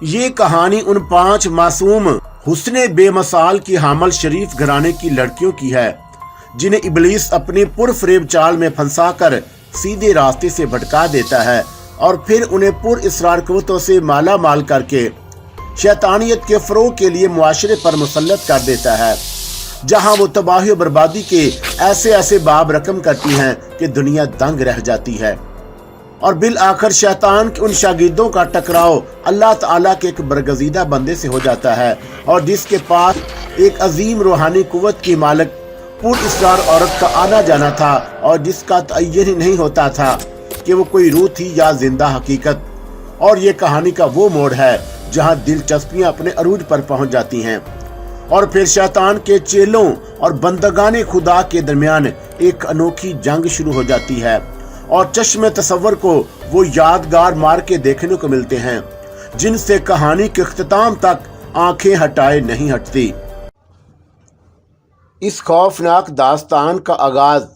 ये कहानी उन 5 मासूम हुस्ने बेमसाल की हामल शरीफ घराने की लड़कियों की है जिन्हें इब्लीस अपनी पुरफरेब चाल में फंसाकर सीधे रास्ते से भटका देता है और फिर उन्हें पुरइसरार कुव्वतों से माला माल करके शैतानियत के फरोग के लिए मुआशरे पर मुसल्लत कर देता है, जहां वो तबाही और बर्बादी के ऐसे ऐसे बाब रकम करती हैं कि दुनिया दंग रह जाती है। और बिल आखिर शैतान के उन शागिर्दों का टकराव अल्लाह ताला के एक बरगजीदा बंदे से हो जाता है और जिसके पास एक अजीम रूहानी कुव्वत की मालिक पुरइसरार औरत का आना जाना था और जिसका तय्युन ही नहीं होता था कि वो कोई रूह थी या जिंदा हकीकत। और ये कहानी का वो मोड़ है जहां दिलचस्पियां अपने अरूज पर पहुंच जाती हैं और फिर शैतान के चेलों और बंदगाने खुदा के दरमियान एक अनोखी जंग शुरू हो जाती है और चश्मे तसव्वुर को वो यादगार मार के देखने को मिलते हैं जिनसे कहानी के इख्तिताम तक आंखें हटाए नहीं हटती। इस खौफनाक दास्तान का आगाज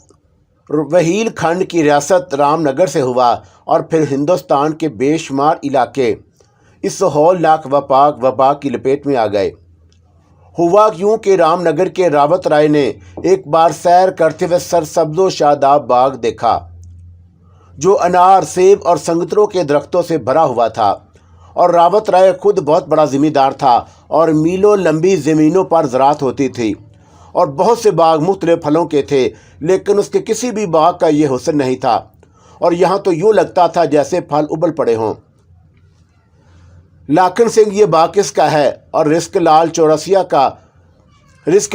वहील खंड की रियासत रामनगर से हुआ और फिर हिंदुस्तान के बेशुमार इलाके इस हौलनाक वबा की लपेट में आ गए। हुआ यूं कि रामनगर के रावत राय ने एक बार सैर करते हुए सरसब्ज़ो शादाब बाग देखा जो अनार, सेब और संगतरों के दरख्तों से भरा हुआ था। और रावत राय खुद बहुत बड़ा जिम्मेदार था और मीलों लंबी ज़मीनों पर ज़राअत होती थी और बहुत से बाग मुख्तलिफ फलों के थे, लेकिन उसके किसी भी बाग का ये हुस्न नहीं था और यहाँ तो यूँ लगता था जैसे फल उबल पड़े हों। लाखन सिंह ये बाग किसका है? और रिस्क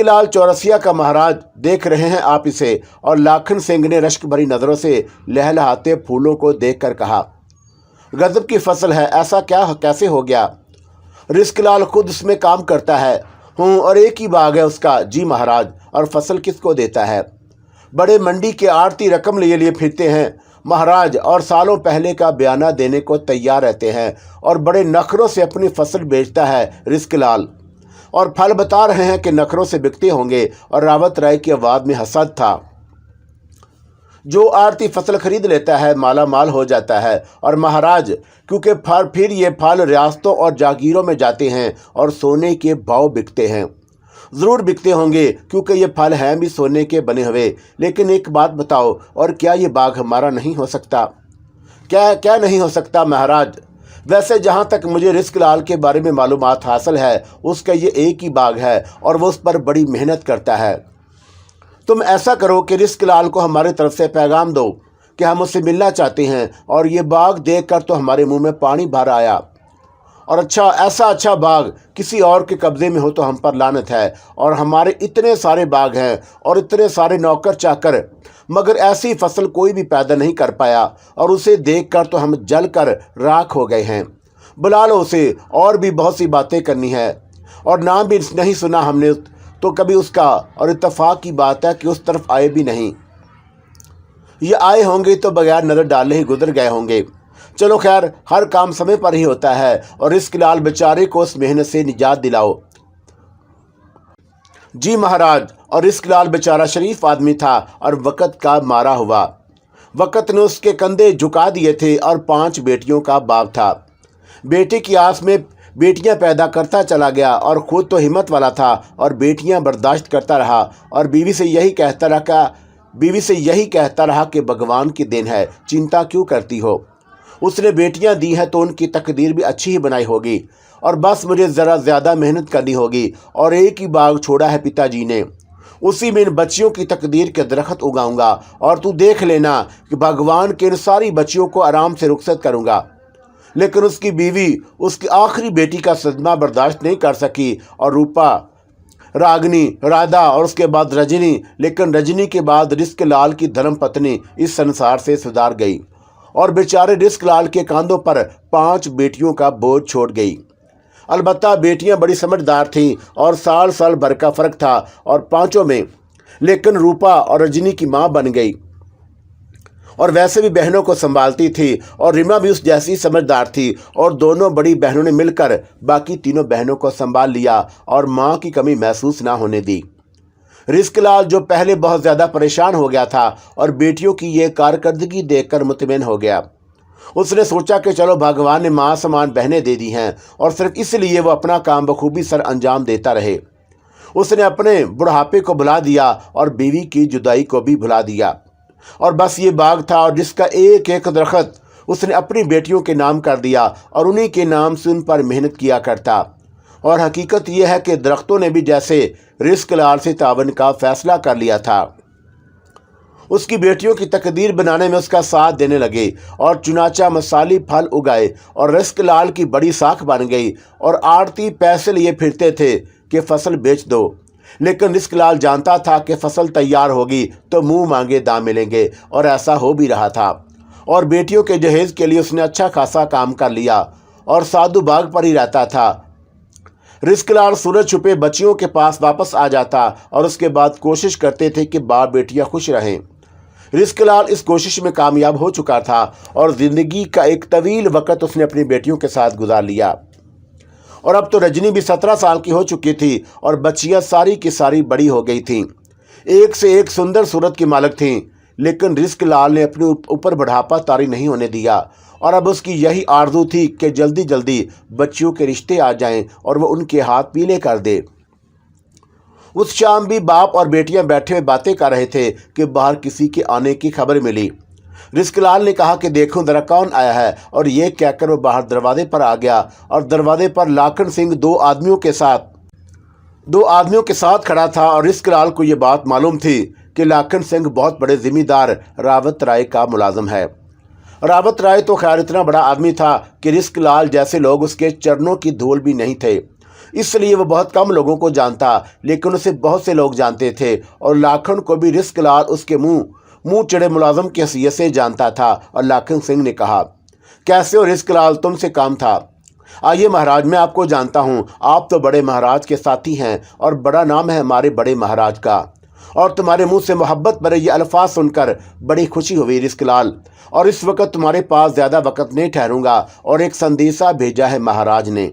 लाल चौरसिया का महाराज देख रहे हैं आप इसे। और लाखन सिंह ने रश्क भरी नज़रों से लहलहाते फूलों को देखकर कहा, गजब की फसल है, ऐसा क्या कैसे हो गया? रिस्क लाल खुद उसमें काम करता है। हूँ, और एक ही बाग है उसका। जी महाराज। और फसल किसको देता है? बड़े मंडी के आड़ती रकम लिए फिरते हैं महाराज और सालों पहले का बयाना देने को तैयार रहते हैं और बड़े नखरों से अपनी फसल बेचता है रिस्क लाल। और फल बता रहे हैं कि नखरों से बिकते होंगे। और रावत राय की आवाज़ में हसद था। जो आड़ती फसल खरीद लेता है माला माल हो जाता है। और महाराज क्योंकि फिर ये फल रियासतों और जागीरों में जाते हैं और सोने के भाव बिकते हैं। ज़रूर बिकते होंगे क्योंकि ये फल हैं भी सोने के बने हुए। लेकिन एक बात बताओ, और क्या ये बाग हमारा नहीं हो सकता? क्या नहीं हो सकता महाराज? वैसे जहाँ तक मुझे रिस्क लाल के बारे में मालूमात हासिल है उसका ये एक ही बाग है और वो उस पर बड़ी मेहनत करता है। तुम ऐसा करो कि रिस्क लाल को हमारी तरफ से पैगाम दो कि हम उससे मिलना चाहते हैं और ये बाग देखकर तो हमारे मुंह में पानी भर आया। और ऐसा अच्छा बाग किसी और के कब्ज़े में हो तो हम पर लानत है। और हमारे इतने सारे बाग हैं और इतने सारे नौकर चाकर, मगर ऐसी फसल कोई भी पैदा नहीं कर पाया और उसे देखकर तो हम जल कर राख हो गए हैं। बुला लो उसे, और भी बहुत सी बातें करनी है। और नाम भी नहीं सुना हमने तो कभी उसका। और इत्तेफाक की बात है कि उस तरफ आए भी नहीं। ये आए होंगे तो बगैर नज़र डाले ही गुजर गए होंगे। चलो खैर, हर काम समय पर ही होता है और रिस्क लाल बेचारे को उस मेहनत से निजात दिलाओ। जी महाराज। और रिस्क लाल बेचारा शरीफ आदमी था और वक़्त का मारा हुआ। वक़्त ने उसके कंधे झुका दिए थे और 5 बेटियों का बाप था। बेटे की आस में बेटियां पैदा करता चला गया और खुद तो हिम्मत वाला था और बेटियां बर्दाश्त करता रहा और बीवी से यही कहता रहा कि भगवान की देन है, चिंता क्यों करती हो? उसने बेटियां दी हैं तो उनकी तकदीर भी अच्छी ही बनाई होगी और बस मुझे ज़रा ज़्यादा मेहनत करनी होगी। और एक ही बाग छोड़ा है पिताजी ने, उसी में इन बच्चियों की तकदीर के दरख्त उगाऊंगा और तू देख लेना कि भगवान के इन सारी बच्चियों को आराम से रुखसत करूंगा। लेकिन उसकी बीवी उसकी आखिरी बेटी का सदमा बर्दाश्त नहीं कर सकी और रूपा, रागनी, राधा और उसके बाद रजनी, लेकिन रजनी के बाद रिस्क लाल की धर्म पत्नी इस संसार से सुधार गई और बेचारे रिस्क लाल के कांधों पर 5 बेटियों का बोझ छोड़ गई। अलबत्ता बेटियां बड़ी समझदार थीं और साल भर का फ़र्क था और 5 में, लेकिन रूपा और रजनी की माँ बन गई और वैसे भी बहनों को संभालती थी। और रीमा भी उस जैसी समझदार थी और दोनों बड़ी बहनों ने मिलकर बाकी तीनों बहनों को संभाल लिया और माँ की कमी महसूस ना होने दी। रिस्क लाल जो पहले बहुत ज़्यादा परेशान हो गया था और बेटियों की ये कारकर्दगी देखकर मुतमईन हो गया। उसने सोचा कि चलो भगवान ने माँ समान बहनें दे दी हैं और सिर्फ इसलिए वो अपना काम बखूबी सर अंजाम देता रहे। उसने अपने बुढ़ापे को भुला दिया और बीवी की जुदाई को भी भुला दिया, और बस ये बाग था और जिसका एक एक दरख्त उसने अपनी बेटियों के नाम कर दिया और उन्हीं के नाम से उन पर मेहनत किया करता। और हकीकत यह है कि दरख्तों ने भी जैसे रिस्क लाल से तावन का फैसला कर लिया था, उसकी बेटियों की तकदीर बनाने में उसका साथ देने लगे और चुनाचा मसाली फल उगाए और रिस्क लाल की बड़ी साख बन गई। और आड़ती पैसे लिए फिरते थे कि फसल बेच दो, लेकिन रिस्क लाल जानता था कि फसल तैयार होगी तो मुंह मांगे दाम मिलेंगे, और ऐसा हो भी रहा था। और बेटियों के जहेज के लिए उसने अच्छा खासा काम कर लिया और साधु बाग पर ही रहता था। रिस्क लाल सूरज छुपे बच्चियों के पास वापस आ जाता और उसके बाद कोशिश करते थे कि बाप बेटियां खुश रहें। रिस्क लाल इस कोशिश में कामयाब हो चुका था और जिंदगी का एक तवील वक्त उसने अपनी बेटियों के साथ गुजार लिया। और अब तो रजनी भी 17 साल की हो चुकी थी और बच्चियां सारी की सारी बड़ी हो गई थीं। एक से एक सुंदर सूरत की मालिक थीं, लेकिन रिस्क लाल ने अपने ऊपर बढ़ापा तारी नहीं होने दिया। और अब उसकी यही आरज़ू थी कि जल्दी जल्दी बच्चियों के रिश्ते आ जाएं और वो उनके हाथ पीले कर दे। उस शाम भी बाप और बेटियां बैठे हुए बातें कर रहे थे कि बाहर किसी के आने की खबर मिली। रिस्क लाल ने कहा कि देखो जरा कौन आया है, और ये कहकर वो बाहर दरवाजे पर आ गया। और दरवाजे पर लाखन सिंह दो आदमियों के साथ खड़ा था। और रिस्क लाल को ये बात मालूम थी कि लाखन सिंह बहुत बड़े जिम्मेदार रावत राय का मुलाजिम है। रावत राय तो खैर इतना बड़ा आदमी था कि रिस्क लाल जैसे लोग उसके चरणों की धूल भी नहीं थे, इसलिए वो बहुत कम लोगों को जानता, लेकिन उसे बहुत से लोग जानते थे। और लाखन को भी रिस्क लाल उसके मुंह चढ़े मुलाजिम की हैसियत से जानता था। और लाखन सिंह ने कहा, कैसे हो रिस्क लाल, तुमसे काम था। आइए महाराज, मैं आपको जानता हूँ, आप तो बड़े महाराज के साथी हैं और बड़ा नाम है हमारे बड़े महाराज का। और तुम्हारे मुंह से मोहब्बत भरे ये अल्फाज सुनकर बड़ी खुशी हुई रिस्क लाल। और इस वक्त तुम्हारे पास ज़्यादा वक्त नहीं ठहरूंगा और एक संदेशा भेजा है महाराज ने।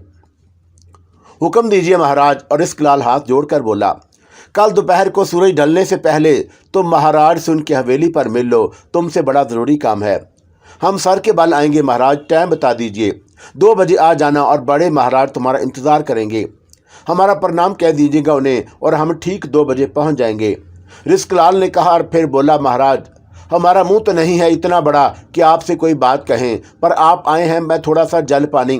हुक्म दीजिए महाराज। और रिस्क लाल हाथ जोड़कर बोला, कल दोपहर को सूरज ढलने से पहले तुम महाराज से उनकी हवेली पर मिल लो, तुमसे बड़ा ज़रूरी काम है। हम सर के बल आएंगे महाराज, टाइम बता दीजिए। 2 बजे आ जाना और बड़े महाराज तुम्हारा इंतज़ार करेंगे। हमारा प्रणाम कह दीजिएगा उन्हें और हम ठीक 2 बजे पहुंच जाएंगे। रिस्क लाल ने कहा और फिर बोला, महाराज हमारा मुंह तो नहीं है इतना बड़ा कि आपसे कोई बात कहें, पर आप आए हैं, मैं थोड़ा सा जल पानी।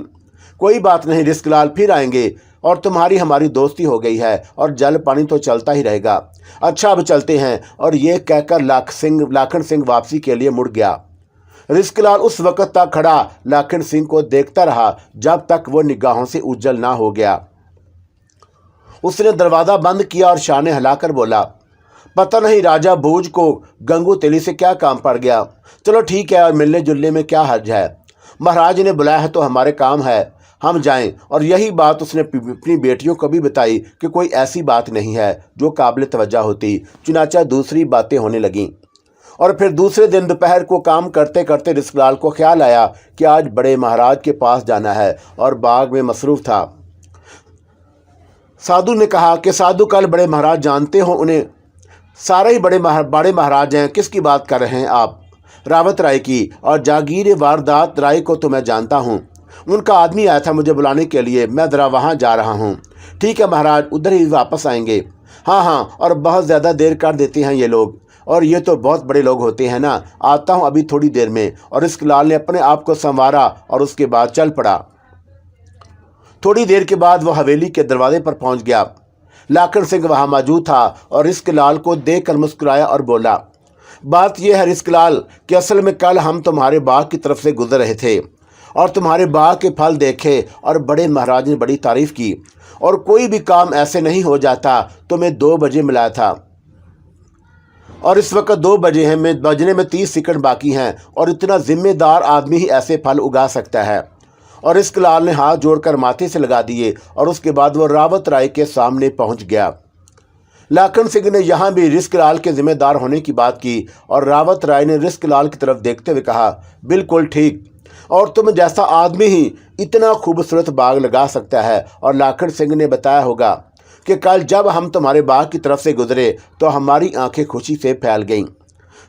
कोई बात नहीं रिस्क लाल, फिर आएंगे और तुम्हारी हमारी दोस्ती हो गई है और जल पानी तो चलता ही रहेगा। अच्छा अब चलते हैं। और ये कहकर लाखन सिंह वापसी के लिए मुड़ गया। रिस्क लाल उस वक्त तक खड़ा लाखन सिंह को देखता रहा जब तक वो निगाहों से उज्जल ना हो गया। उसने दरवाज़ा बंद किया और शाने हिलाकर बोला, पता नहीं राजा भोज को गंगू तेली से क्या काम पड़ गया। चलो ठीक है, और मिलने जुलने में क्या हर्ज है। महाराज ने बुलाया है तो हमारे काम है, हम जाएं। और यही बात उसने अपनी बेटियों को भी बताई कि कोई ऐसी बात नहीं है जो काबिल तवज्जो होती। चुनाचा दूसरी बातें होने लगीं। और फिर दूसरे दिन दोपहर को काम करते करते रिस्क लाल को ख्याल आया कि आज बड़े महाराज के पास जाना है, और बाग में मसरूफ़ था। साधु ने कहा कि साधु कल बड़े महाराज जानते हो उन्हें, सारे ही बड़े महाराज हैं। किसकी बात कर रहे हैं आप? रावत राय की। और जागीर वारदात राय को तो मैं जानता हूँ, उनका आदमी आया था मुझे बुलाने के लिए, मैं ज़रा वहाँ जा रहा हूँ। ठीक है महाराज, उधर ही वापस आएंगे। हाँ, और बहुत ज़्यादा देर कर देते हैं ये लोग, और ये तो बहुत बड़े लोग होते हैं ना। आता हूँ अभी थोड़ी देर में। और रिस्क लाल ने अपने आप को संवारा और उसके बाद चल पड़ा। थोड़ी देर के बाद वह हवेली के दरवाजे पर पहुँच गया। लाखन सिंह वहाँ मौजूद था और रिस्क लाल को देखकर मुस्कुराया और बोला, बात यह है रिस्क लाल कि असल में कल हम तुम्हारे बाग की तरफ से गुजर रहे थे और तुम्हारे बाग के फल देखे और बड़े महाराज ने बड़ी तारीफ़ की। और कोई भी काम ऐसे नहीं हो जाता। तुम्हें 2 बजे मिला था और इस वक्त 2 बजे हैं, बजने में 30 सेकंड बाकी हैं, और इतना जिम्मेदार आदमी ही ऐसे फल उगा सकता है। और रिस्क लाल ने हाथ जोड़कर माथे से लगा दिए और उसके बाद वो रावत राय के सामने पहुंच गया। लाखन सिंह ने यहाँ भी रिस्क लाल के जिम्मेदार होने की बात की और रावत राय ने रिस्क लाल की तरफ देखते हुए कहा, बिल्कुल ठीक, और तुम जैसा आदमी ही इतना खूबसूरत बाग लगा सकता है। और लाखन सिंह ने बताया होगा कि कल जब हम तुम्हारे बाग की तरफ से गुजरे तो हमारी आंखें खुशी से फैल गईं।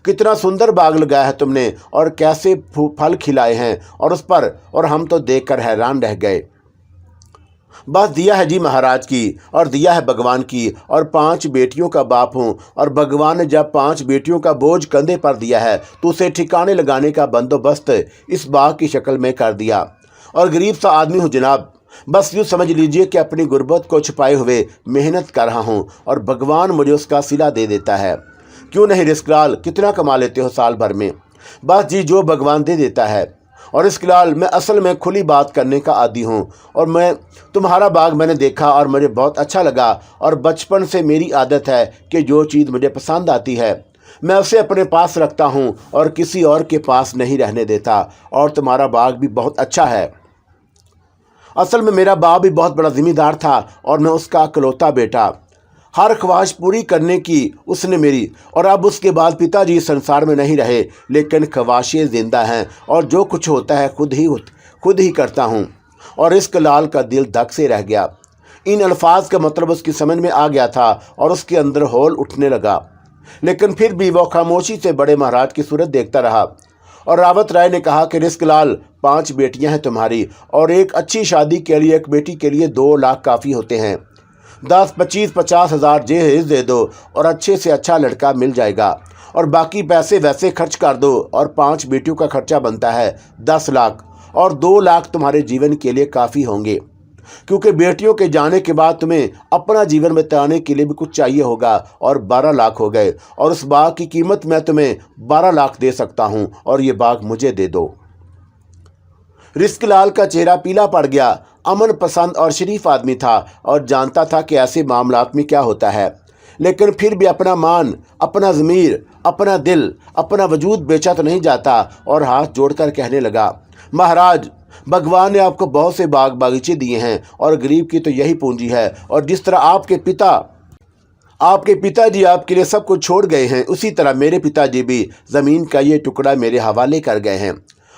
कितना सुंदर बाग लगाया है तुमने और कैसे फल खिलाए हैं और उस पर, और हम तो देखकर हैरान रह गए। बस दिया है जी महाराज की, और दिया है भगवान की, और 5 बेटियों का बाप हूँ, और भगवान ने जब 5 बेटियों का बोझ कंधे पर दिया है तो उसे ठिकाने लगाने का बंदोबस्त इस बाग की शक्ल में कर दिया। और गरीब सा आदमी हूँ जनाब, बस यूँ समझ लीजिए कि अपनी गुर्बत को छुपाए हुए मेहनत कर रहा हूँ और भगवान मुझे उसका सिला दे देता है। क्यों नहीं रिस्कलाल, कितना कमा लेते हो साल भर में? बस जी, जो भगवान दे देता है। और रिस्कलाल, मैं असल में खुली बात करने का आदी हूँ, और मैं तुम्हारा बाग मैंने देखा और मुझे बहुत अच्छा लगा, और बचपन से मेरी आदत है कि जो चीज़ मुझे पसंद आती है मैं उसे अपने पास रखता हूँ और किसी और के पास नहीं रहने देता। और तुम्हारा बाग भी बहुत अच्छा है। असल में मेरा बाप भी बहुत बड़ा जिम्मेदार था और मैं उसका इकलौता बेटा। हर ख्वाहिश पूरी करने की उसने मेरी, और अब उसके बाद पिताजी इस संसार में नहीं रहे, लेकिन ख्वाहिशें जिंदा हैं और जो कुछ होता है खुद ही करता हूँ। और रिस्कलाल का दिल धक से रह गया। इन अल्फाज का मतलब उसकी समझ में आ गया था और उसके अंदर हौल उठने लगा, लेकिन फिर भी वो खामोशी से बड़े महाराज की सूरत देखता रहा। और रावत राय ने कहा कि रिस्कलाल, 5 बेटियां हैं तुम्हारी, और एक अच्छी शादी के लिए एक बेटी के लिए 2 लाख काफ़ी होते हैं। 10, 25, 50 हज़ार जहेज दे दो और अच्छे से अच्छा लड़का मिल जाएगा, और बाकी पैसे वैसे खर्च कर दो, और 5 बेटियों का खर्चा बनता है 10 लाख, और 2 लाख तुम्हारे जीवन के लिए काफ़ी होंगे, क्योंकि बेटियों के जाने के बाद तुम्हें अपना जीवन बिताने के लिए भी कुछ चाहिए होगा। और 12 लाख हो गए, और उस बाग की कीमत मैं तुम्हें 12 लाख दे सकता हूं, और ये बाग मुझे दे दो। रिस्कलाल का चेहरा पीला पड़ गया। अमन पसंद और शरीफ आदमी था और जानता था कि ऐसे मामलात में क्या होता है, लेकिन फिर भी अपना मान, अपना ज़मीर, अपना दिल, अपना वजूद बेचा तो नहीं जाता, और हाथ जोड़कर कहने लगा, महाराज, भगवान ने आपको बहुत से बाग बागीचे दिए हैं, और गरीब की तो यही पूंजी है। और जिस तरह आपके पिताजी आपके लिए सब कुछ छोड़ गए हैं, उसी तरह मेरे पिताजी भी ज़मीन का ये टुकड़ा मेरे हवाले कर गए हैं।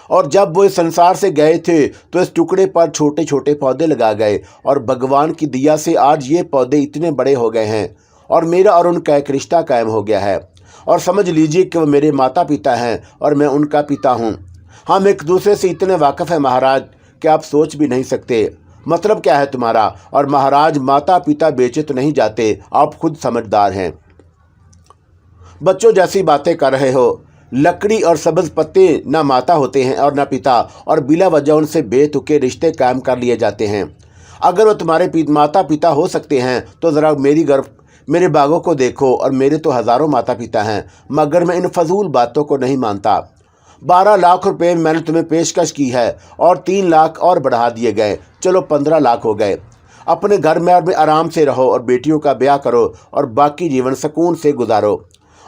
और जब वो इस संसार से गए थे तो इस टुकड़े पर छोटे छोटे पौधे लगा गए, और भगवान की दया से आज ये पौधे इतने बड़े हो गए हैं, और मेरा और उनका एक रिश्ता कायम हो गया है। और समझ लीजिए कि वो मेरे माता पिता हैं और मैं उनका पिता हूँ। हम एक दूसरे से इतने वाकिफ़ हैं महाराज कि आप सोच भी नहीं सकते। मतलब क्या है तुम्हारा? और महाराज, माता पिता बेचे तो नहीं जाते, आप खुद समझदार हैं। बच्चों जैसी बातें कर रहे हो। लकड़ी और सब्ज पत्ते ना माता होते हैं और ना पिता, और बिला वजह उनसे बेतुके रिश्ते कायम कर लिए जाते हैं। अगर वो तुम्हारे माता पिता हो सकते हैं तो ज़रा मेरे बागों को देखो, और मेरे तो हज़ारों माता पिता हैं, मगर मैं इन फजूल बातों को नहीं मानता। 12 लाख रुपए मैंने तुम्हें पेशकश की है, और 3 लाख और बढ़ा दिए गए, चलो 15 लाख हो गए। अपने घर में आराम से रहो और बेटियों का ब्याह करो और बाकी जीवन सुकून से गुजारो।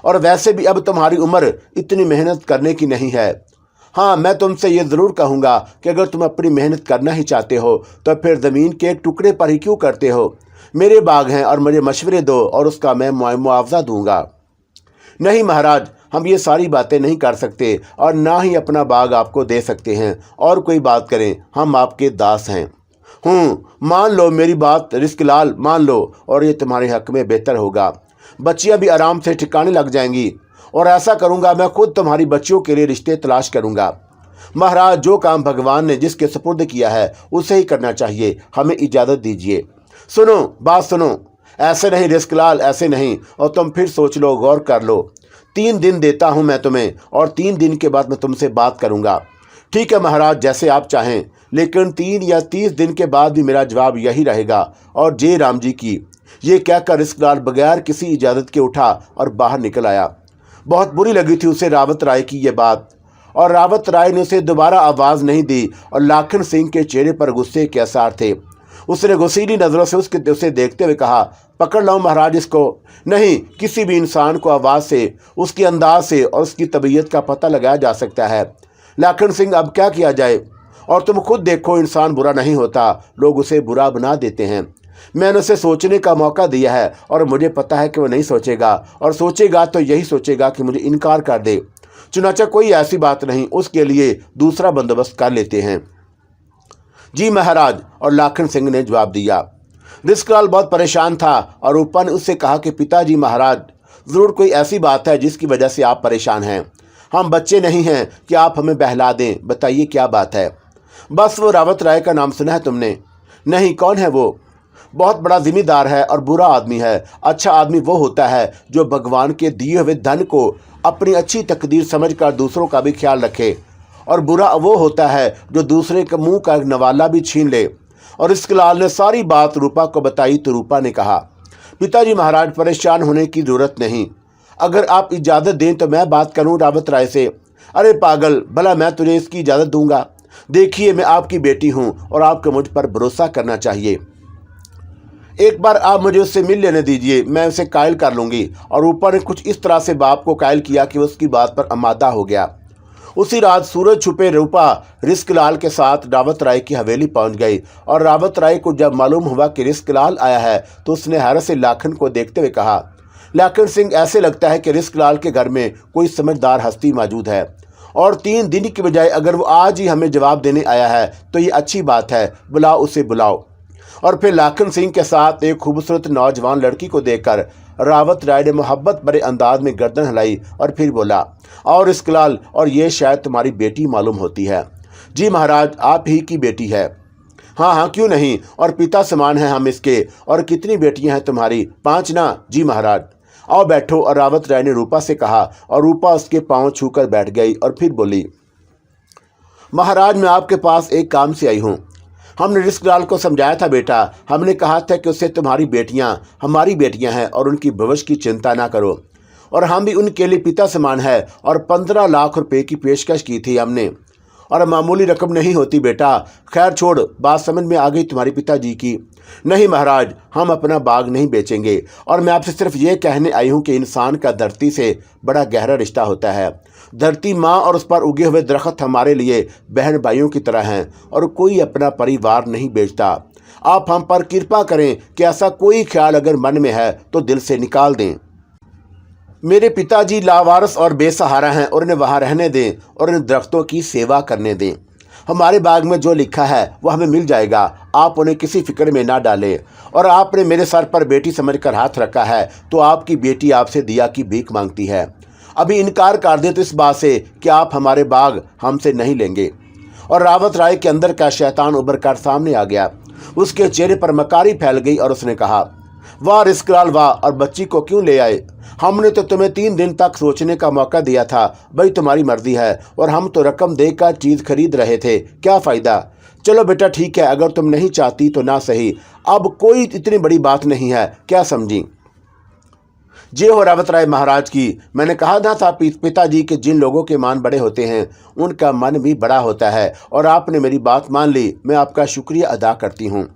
और वैसे भी अब तुम्हारी उम्र इतनी मेहनत करने की नहीं है। हाँ, मैं तुमसे ये ज़रूर कहूँगा कि अगर तुम अपनी मेहनत करना ही चाहते हो तो फिर ज़मीन के एक टुकड़े पर ही क्यों करते हो? मेरे बाग हैं और मुझे मशवरे दो और उसका मैं मुआवजा दूंगा। नहीं महाराज, हम ये सारी बातें नहीं कर सकते और ना ही अपना बाग आपको दे सकते हैं। और कोई बात करें, हम आपके दास हैं। मान लो मेरी बात रिस्कलाल, मान लो, और ये तुम्हारे हक में बेहतर होगा। बच्चियां भी आराम से ठिकाने लग जाएंगी, और ऐसा करूंगा, मैं खुद तुम्हारी बच्चियों के लिए रिश्ते तलाश करूंगा। महाराज, जो काम भगवान ने जिसके सुपुर्द किया है उसे ही करना चाहिए, हमें इजाज़त दीजिए। सुनो, बात सुनो। ऐसे नहीं रिस्कलाल, ऐसे नहीं, और तुम फिर सोच लो, गौर कर लो। 3 दिन देता हूं मैं तुम्हें, और 3 दिन के बाद मैं तुमसे बात करूंगा। ठीक है महाराज, जैसे आप चाहें, लेकिन 3 या 30 दिन के बाद भी मेरा जवाब यही रहेगा। और जय राम जी की। ये कहकर रिस्कलाल बगैर किसी इजाज़त के उठा और बाहर निकल आया। बहुत बुरी लगी थी उसे रावत राय की ये बात, और रावत राय ने उसे दोबारा आवाज़ नहीं दी, और लाखन सिंह के चेहरे पर गुस्से के आसार थे। उसने गुस्सीली नज़रों से उसे देखते हुए कहा, पकड़ लाऊं महाराज इसको? नहीं, किसी भी इंसान को आवाज़ से, उसके अंदाज से और उसकी तबीयत का पता लगाया जा सकता है। लाखन सिंह, अब क्या किया जाए? और तुम खुद देखो, इंसान बुरा नहीं होता, लोग उसे बुरा बना देते हैं। मैंने उसे सोचने का मौका दिया है और मुझे पता है कि वो नहीं सोचेगा, और सोचेगा तो यही सोचेगा कि मुझे इनकार कर दे। चुनाचा कोई ऐसी बात नहीं, उसके लिए दूसरा बंदोबस्त कर लेते हैं। जी महाराज, और लाखन सिंह ने जवाब दिया। रिस्कलाल बहुत परेशान था और ऊपर ने उससे कहा कि पिताजी महाराज, ज़रूर कोई ऐसी बात है जिसकी वजह से आप परेशान हैं। हम बच्चे नहीं हैं कि आप हमें बहला दें। बताइए क्या बात है। बस वो रावत राय का नाम सुना है तुमने? नहीं, कौन है वो? बहुत बड़ा जिम्मेदार है और बुरा आदमी है। अच्छा आदमी वो होता है जो भगवान के दिए हुए धन को अपनी अच्छी तकदीर समझकर दूसरों का भी ख्याल रखे, और बुरा वो होता है जो दूसरे के मुंह का नवाला भी छीन ले। और रिस्कलाल ने सारी बात रूपा को बताई तो रूपा ने कहा, पिताजी महाराज, परेशान होने की जरूरत नहीं। अगर आप इजाज़त दें तो मैं बात करूं रावत राय से। अरे पागल, भला मैं तुझे इसकी इजाज़त दूंगा? देखिए, मैं आपकी बेटी हूं और आपको मुझ पर भरोसा करना चाहिए। एक बार आप मुझे उससे मिल लेने दीजिए, मैं उसे कायल कर लूंगी। और रूपा ने कुछ इस तरह से बाप को कायल किया कि उसकी बात पर आमादा हो गया। उसी रात सूरज छुपे रूपा रिस्कलाल के साथ रावत राय की हवेली पहुंच गई। और रावत राय को जब मालूम हुआ कि रिस्कलाल आया है तो उसने हैरत से लाखन को देखते हुए कहा, लाखन सिंह, ऐसे लगता है कि रिस्कलाल के घर में कोई समझदार हस्ती मौजूद है, और 3 दिन की बजाय अगर वो आज ही हमें जवाब देने आया है तो ये अच्छी बात है। बुलाओ, उसे बुलाओ। और फिर लाखन सिंह के साथ एक खूबसूरत नौजवान लड़की को देखकर रावत राय ने मोहब्बत भरे अंदाज में गर्दन हिलाई और फिर बोला, और रिस्कलाल, और ये शायद तुम्हारी बेटी मालूम होती है। जी महाराज, आप ही की बेटी है। हाँ हाँ, क्यों नहीं, और पिता समान है हम इसके। और कितनी बेटियां हैं तुम्हारी? 5 ना? जी महाराज। आओ बैठो। और रावत राय ने रूपा से कहा, और रूपा उसके पांव छूकर बैठ गई और फिर बोली, महाराज, मैं आपके पास एक काम से आई हूँ। हमने रिस्कलाल को समझाया था बेटा, हमने कहा था कि उससे तुम्हारी बेटियां हमारी बेटियां हैं और उनकी भविष्य की चिंता ना करो, और हम भी उनके लिए पिता समान है। और 15 लाख रुपए की पेशकश की थी हमने, और मामूली रकम नहीं होती बेटा। खैर छोड़, बात समझ में आ गई तुम्हारे पिताजी की? नहीं महाराज, हम अपना बाग नहीं बेचेंगे, और मैं आपसे सिर्फ ये कहने आई हूँ कि इंसान का धरती से बड़ा गहरा रिश्ता होता है। धरती माँ और उस पर उगे हुए दरख्त हमारे लिए बहन भाइयों की तरह हैं, और कोई अपना परिवार नहीं बेचता। आप हम पर कृपा करें कि ऐसा कोई ख्याल अगर मन में है तो दिल से निकाल दें। मेरे पिताजी लावारस और बेसहारा हैं, और इन्हें वहाँ रहने दें और इन दरख्तों की सेवा करने दें। हमारे बाग में जो लिखा है वो हमें मिल जाएगा, आप उन्हें किसी फिक्र में ना डालें। और आपने मेरे सर पर बेटी समझकर हाथ रखा है तो आपकी बेटी आपसे दिया की भीख मांगती है। अभी इनकार कर दे तो इस बात से कि आप हमारे बाग हमसे नहीं लेंगे। और रावत राय के अंदर का शैतान उभर कर सामने आ गया। उसके चेहरे पर मकारी फैल गई और उसने कहा, वाह रिस्कलाल वाह, और बच्ची को क्यों ले आए? हमने तो तुम्हें 3 दिन तक सोचने का मौका दिया था। भाई तुम्हारी मर्जी है, और हम तो रकम देकर चीज़ खरीद रहे थे, क्या फ़ायदा। चलो बेटा ठीक है, अगर तुम नहीं चाहती तो ना सही, अब कोई इतनी बड़ी बात नहीं है, क्या समझी। जे हो रावत राय महाराज की। मैंने कहा ना था पिताजी के जिन लोगों के मान बड़े होते हैं उनका मन भी बड़ा होता है, और आपने मेरी बात मान ली, मैं आपका शुक्रिया अदा करती हूँ।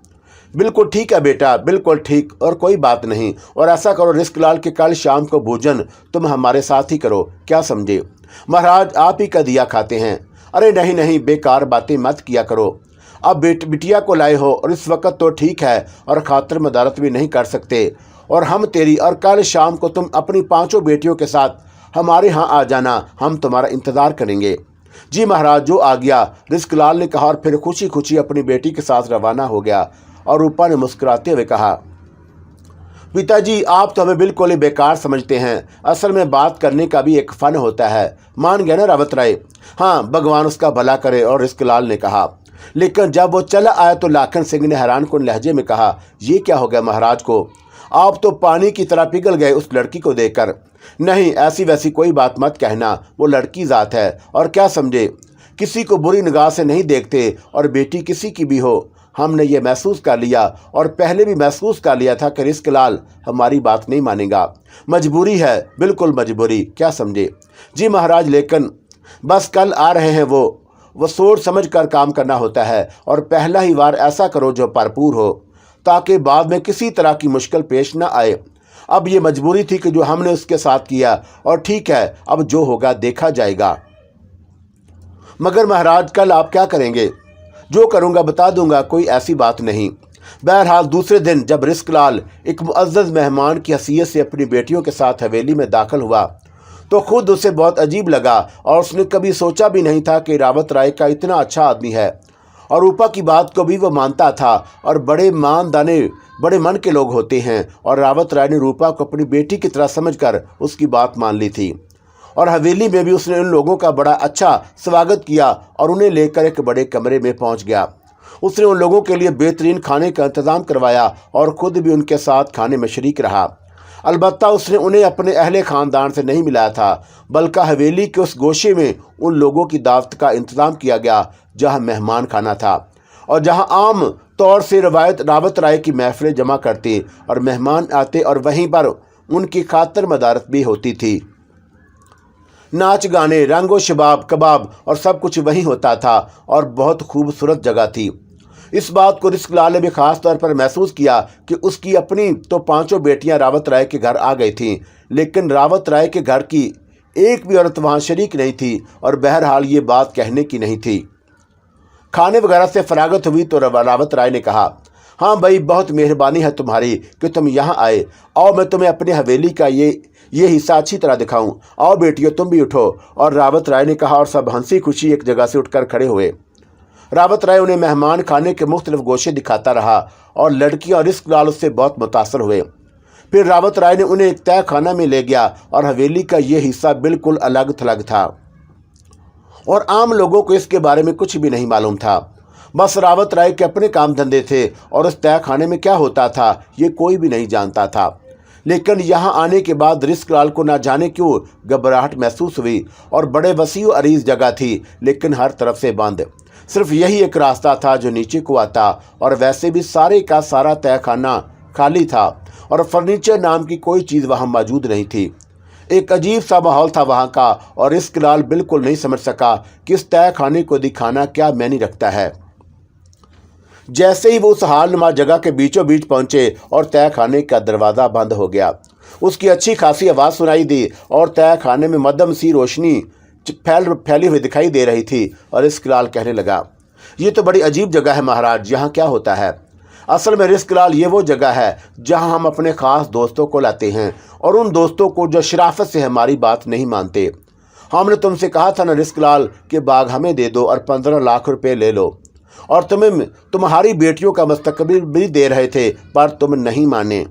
बिल्कुल ठीक है बेटा, बिल्कुल ठीक, और कोई बात नहीं। और ऐसा करो रिस्कलाल के कल शाम को भोजन तुम हमारे साथ ही करो, क्या समझे। महाराज आप ही का दिया खाते हैं। अरे नहीं नहीं, बेकार बातें मत किया करो। अब बिटिया को लाए हो और इस वक्त तो ठीक है, और खातर मदारत भी नहीं कर सकते। और हम तेरी, और कल शाम को तुम अपनी 5 बेटियों के साथ हमारे यहाँ आ जाना, हम तुम्हारा इंतज़ार करेंगे। जी महाराज, जो आ गया, रिस्कलाल ने कहा, और फिर खुशी खुशी अपनी बेटी के साथ रवाना हो गया। और रूपा ने मुस्कुराते हुए कहा, पिताजी आप तो हमें बिल्कुल ही बेकार समझते हैं, असल में बात करने का भी एक फ़न होता है। मान गया ना रावत राय? हाँ, भगवान उसका भला करे। और रिस्कलाल ने कहा। लेकिन जब वो चला आया तो लाखन सिंह ने हैरानकुन लहजे में कहा, ये क्या हो गया महाराज को? आप तो पानी की तरह पिघल गए उस लड़की को देखकर। नहीं, ऐसी वैसी कोई बात मत कहना, वो लड़की ज़ात है, और क्या समझे, किसी को बुरी निगाह से नहीं देखते, और बेटी किसी की भी हो। हमने ये महसूस कर लिया, और पहले भी महसूस कर लिया था कि रिस्कलाल हमारी बात नहीं मानेगा। मजबूरी है, बिल्कुल मजबूरी, क्या समझे। जी महाराज, लेकिन बस कल आ रहे हैं वो सोच समझ कर काम करना होता है, और पहला ही बार ऐसा करो जो भरपूर हो, ताकि बाद में किसी तरह की मुश्किल पेश न आए। अब ये मजबूरी थी कि जो हमने उसके साथ किया, और ठीक है, अब जो होगा देखा जाएगा। मगर महाराज कल आप क्या करेंगे? जो करूँगा बता दूंगा, कोई ऐसी बात नहीं। बहरहाल दूसरे दिन जब रिस्कलाल एक मुअज़्ज़ज़ मेहमान की हैसियत से अपनी बेटियों के साथ हवेली में दाखिल हुआ तो खुद उसे बहुत अजीब लगा, और उसने कभी सोचा भी नहीं था कि रावत राय का इतना अच्छा आदमी है। और रूपा की बात को भी वो मानता था। और बड़े मन के लोग होते हैं, और रावत राय ने रूपा को अपनी बेटी की तरह समझकर उसकी बात मान ली थी। और हवेली में भी उसने उन लोगों का बड़ा अच्छा स्वागत किया और उन्हें लेकर एक बड़े कमरे में पहुंच गया। उसने उन लोगों के लिए बेहतरीन खाने का इंतजाम करवाया और खुद भी उनके साथ खाने में शरीक रहा। अलबत्ता उसने उन्हें अपने अहले खानदान से नहीं मिलाया था, बल्कि हवेली के उस गोशे में उन लोगों की दावत का इंतजाम किया गया जहां मेहमान खाना था और जहां आम तौर से रावत राय की महफिलें जमा करती और मेहमान आते और वहीं पर उनकी खातर मदारत भी होती थी। नाच गाने, रंगो शबाब कबाब और सब कुछ वहीं होता था और बहुत खूबसूरत जगह थी। इस बात को रिस्क लाल ने भी खास तौर पर महसूस किया कि उसकी अपनी तो 5 बेटियां रावत राय के घर आ गई थीं, लेकिन रावत राय के घर की एक भी औरत वहां शरीक नहीं थी और बहरहाल ये बात कहने की नहीं थी। खाने वगैरह से फरागत हुई तो रावत राय ने कहा, हाँ भाई, बहुत मेहरबानी है तुम्हारी कि तुम यहाँ आए। आओ मैं तुम्हें अपनी हवेली का ये हिस्सा अच्छी तरह दिखाऊं। आओ बेटियों, तुम भी उठो। और रावत राय ने कहा और सब हंसी खुशी एक जगह से उठकर खड़े हुए। रावत राय उन्हें मेहमान खाने के मुख्तलिफ गोशे दिखाता रहा और लड़कियां और रिस्क लाल उससे बहुत मुतासर हुए। फिर रावत राय ने उन्हें एक तय खाना में ले गया और हवेली का ये हिस्सा बिल्कुल अलग थलग था और आम लोगों को इसके बारे में कुछ भी नहीं मालूम था। बस रावत राय के अपने काम धंधे थे और उस तय खाने में क्या होता था ये कोई भी नहीं जानता था। लेकिन यहाँ आने के बाद रिस्क लाल को ना जाने क्यों घबराहट महसूस हुई और बड़े वसीउ अरीज जगह थी, लेकिन हर तरफ से बंद। सिर्फ यही एक रास्ता था जो नीचे को आता और वैसे भी सारे का सारा तय खाना खाली था और फर्नीचर नाम की कोई चीज़ वहाँ मौजूद नहीं थी। एक अजीब सा माहौल था वहाँ का और रिस्क लाल बिल्कुल नहीं समझ सका कि इस तय खाने को दिखाना क्या मायने रखता है। जैसे ही वो उस हालनुमा जगह के बीचों बीच पहुंचे और तय खाने का दरवाज़ा बंद हो गया, उसकी अच्छी खासी आवाज़ सुनाई दी और तय खाने में मध्यम सी रोशनी फैली हुई दिखाई दे रही थी। और रिस्क लाल कहने लगा, ये तो बड़ी अजीब जगह है महाराज, यहाँ क्या होता है? असल में रिस्क लाल, ये वो जगह है जहाँ हम अपने ख़ास दोस्तों को लाते हैं और उन दोस्तों को जो शराफत से हमारी बात नहीं मानते। हमने तुमसे कहा था ना रिस्क लाल कि बाग हमें दे दो और 15 लाख रुपए ले लो, और तुम्हारी बेटियों का मुस्तकबिल भी दे रहे थे, पर तुम नहीं माने।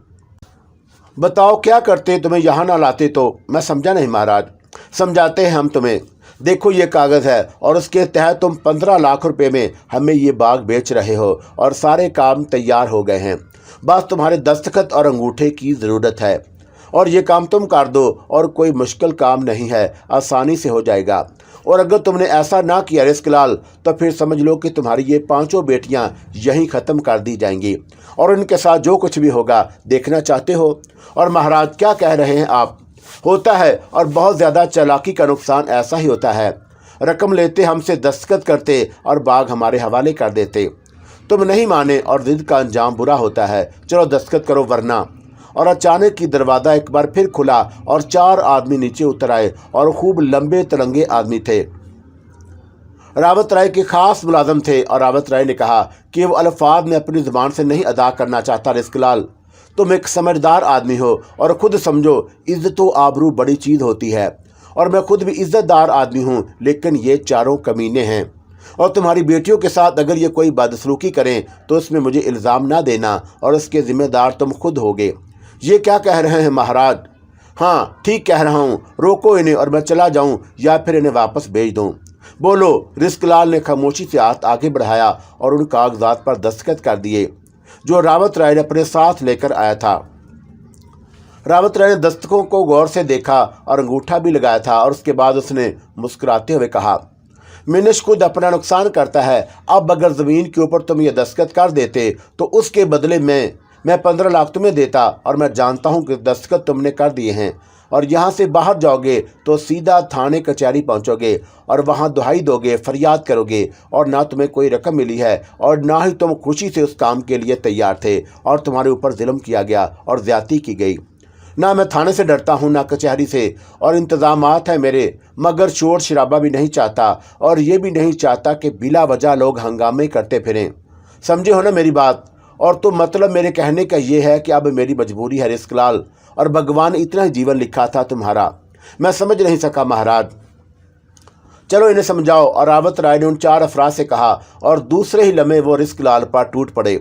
बताओ क्या करते, तुम्हें यहाँ ना लाते तो? मैं समझा नहीं महाराज। समझाते हैं हम तुम्हें। देखो ये कागज़ है और उसके तहत तुम 15 लाख रुपए में हमें ये बाग बेच रहे हो और सारे काम तैयार हो गए हैं। बस तुम्हारे दस्तखत और अंगूठे की ज़रूरत है और ये काम तुम कर दो और कोई मुश्किल काम नहीं है, आसानी से हो जाएगा। और अगर तुमने ऐसा ना किया रिस्क लाल, तो फिर समझ लो कि तुम्हारी ये 5 बेटियां यहीं ख़त्म कर दी जाएंगी और उनके साथ जो कुछ भी होगा देखना चाहते हो? और महाराज क्या कह रहे हैं आप? होता है और बहुत ज़्यादा चालाकी का नुकसान ऐसा ही होता है। रकम लेते, हमसे दस्तखत करते और बाग हमारे हवाले कर देते। तुम नहीं माने और जिद का अंजाम बुरा होता है। चलो दस्तखत करो वरना। और अचानक ही दरवाज़ा एक बार फिर खुला और 4 आदमी नीचे उतर आए और खूब लंबे तिरंगे आदमी थे। रावत राय के खास मुलाजम थे और रावत राय ने कहा कि वो अल्फाज में अपनी ज़ुबान से नहीं अदा करना चाहता। रिस्क लाल, तुम एक समझदार आदमी हो और ख़ुद समझो इज़्ज़त व आबरू बड़ी चीज़ होती है और मैं खुद भी इज़्ज़तदार आदमी हूँ, लेकिन ये चारों कमीने हैं और तुम्हारी बेटियों के साथ अगर ये कोई बदसलूकी करें तो उसमें मुझे इल्ज़ाम ना देना और उसके ज़िम्मेदार तुम खुद होगे। ये क्या कह रहे हैं महाराज? हाँ ठीक कह रहा हूँ, रोको इन्हें और मैं चला जाऊँ या फिर इन्हें वापस भेज दूँ। बोलो। रिस्क लाल ने खामोशी से हाथ आगे बढ़ाया और उन कागजात पर दस्तखत कर दिए जो रावत राय ने अपने साथ लेकर आया था। रावत राय ने दस्तकों को गौर से देखा और अंगूठा भी लगाया था और उसके बाद उसने मुस्कुराते हुए कहा, मिनिश खुद अपना नुकसान करता है। अब अगर ज़मीन के ऊपर तुम ये दस्तखत कर देते तो उसके बदले मैं 15 लाख तुम्हें देता और मैं जानता हूँ कि दस्तखत तुमने कर दिए हैं और यहाँ से बाहर जाओगे तो सीधा थाने कचहरी पहुँचोगे और वहाँ दुहाई दोगे, फरियाद करोगे और ना तुम्हें कोई रकम मिली है और ना ही तुम खुशी से उस काम के लिए तैयार थे और तुम्हारे ऊपर जुल्म किया गया और ज़्यादती की गई। ना मैं थाने से डरता हूँ ना कचहरी से और इंतज़ामात हैं मेरे, मगर शोर शराबा भी नहीं चाहता और ये भी नहीं चाहता कि बिला वजह लोग हंगामे करते फिरें। समझे हो ना मेरी बात? और तो मतलब मेरे कहने का ये है कि अब मेरी मजबूरी है रिस्क लाल, और भगवान इतना ही जीवन लिखा था तुम्हारा, मैं समझ नहीं सका महाराज। चलो इन्हें समझाओ। और रावत राय ने उन 4 अफराद से कहा और दूसरे ही लम्हे वो रिस्क लाल पर टूट पड़े।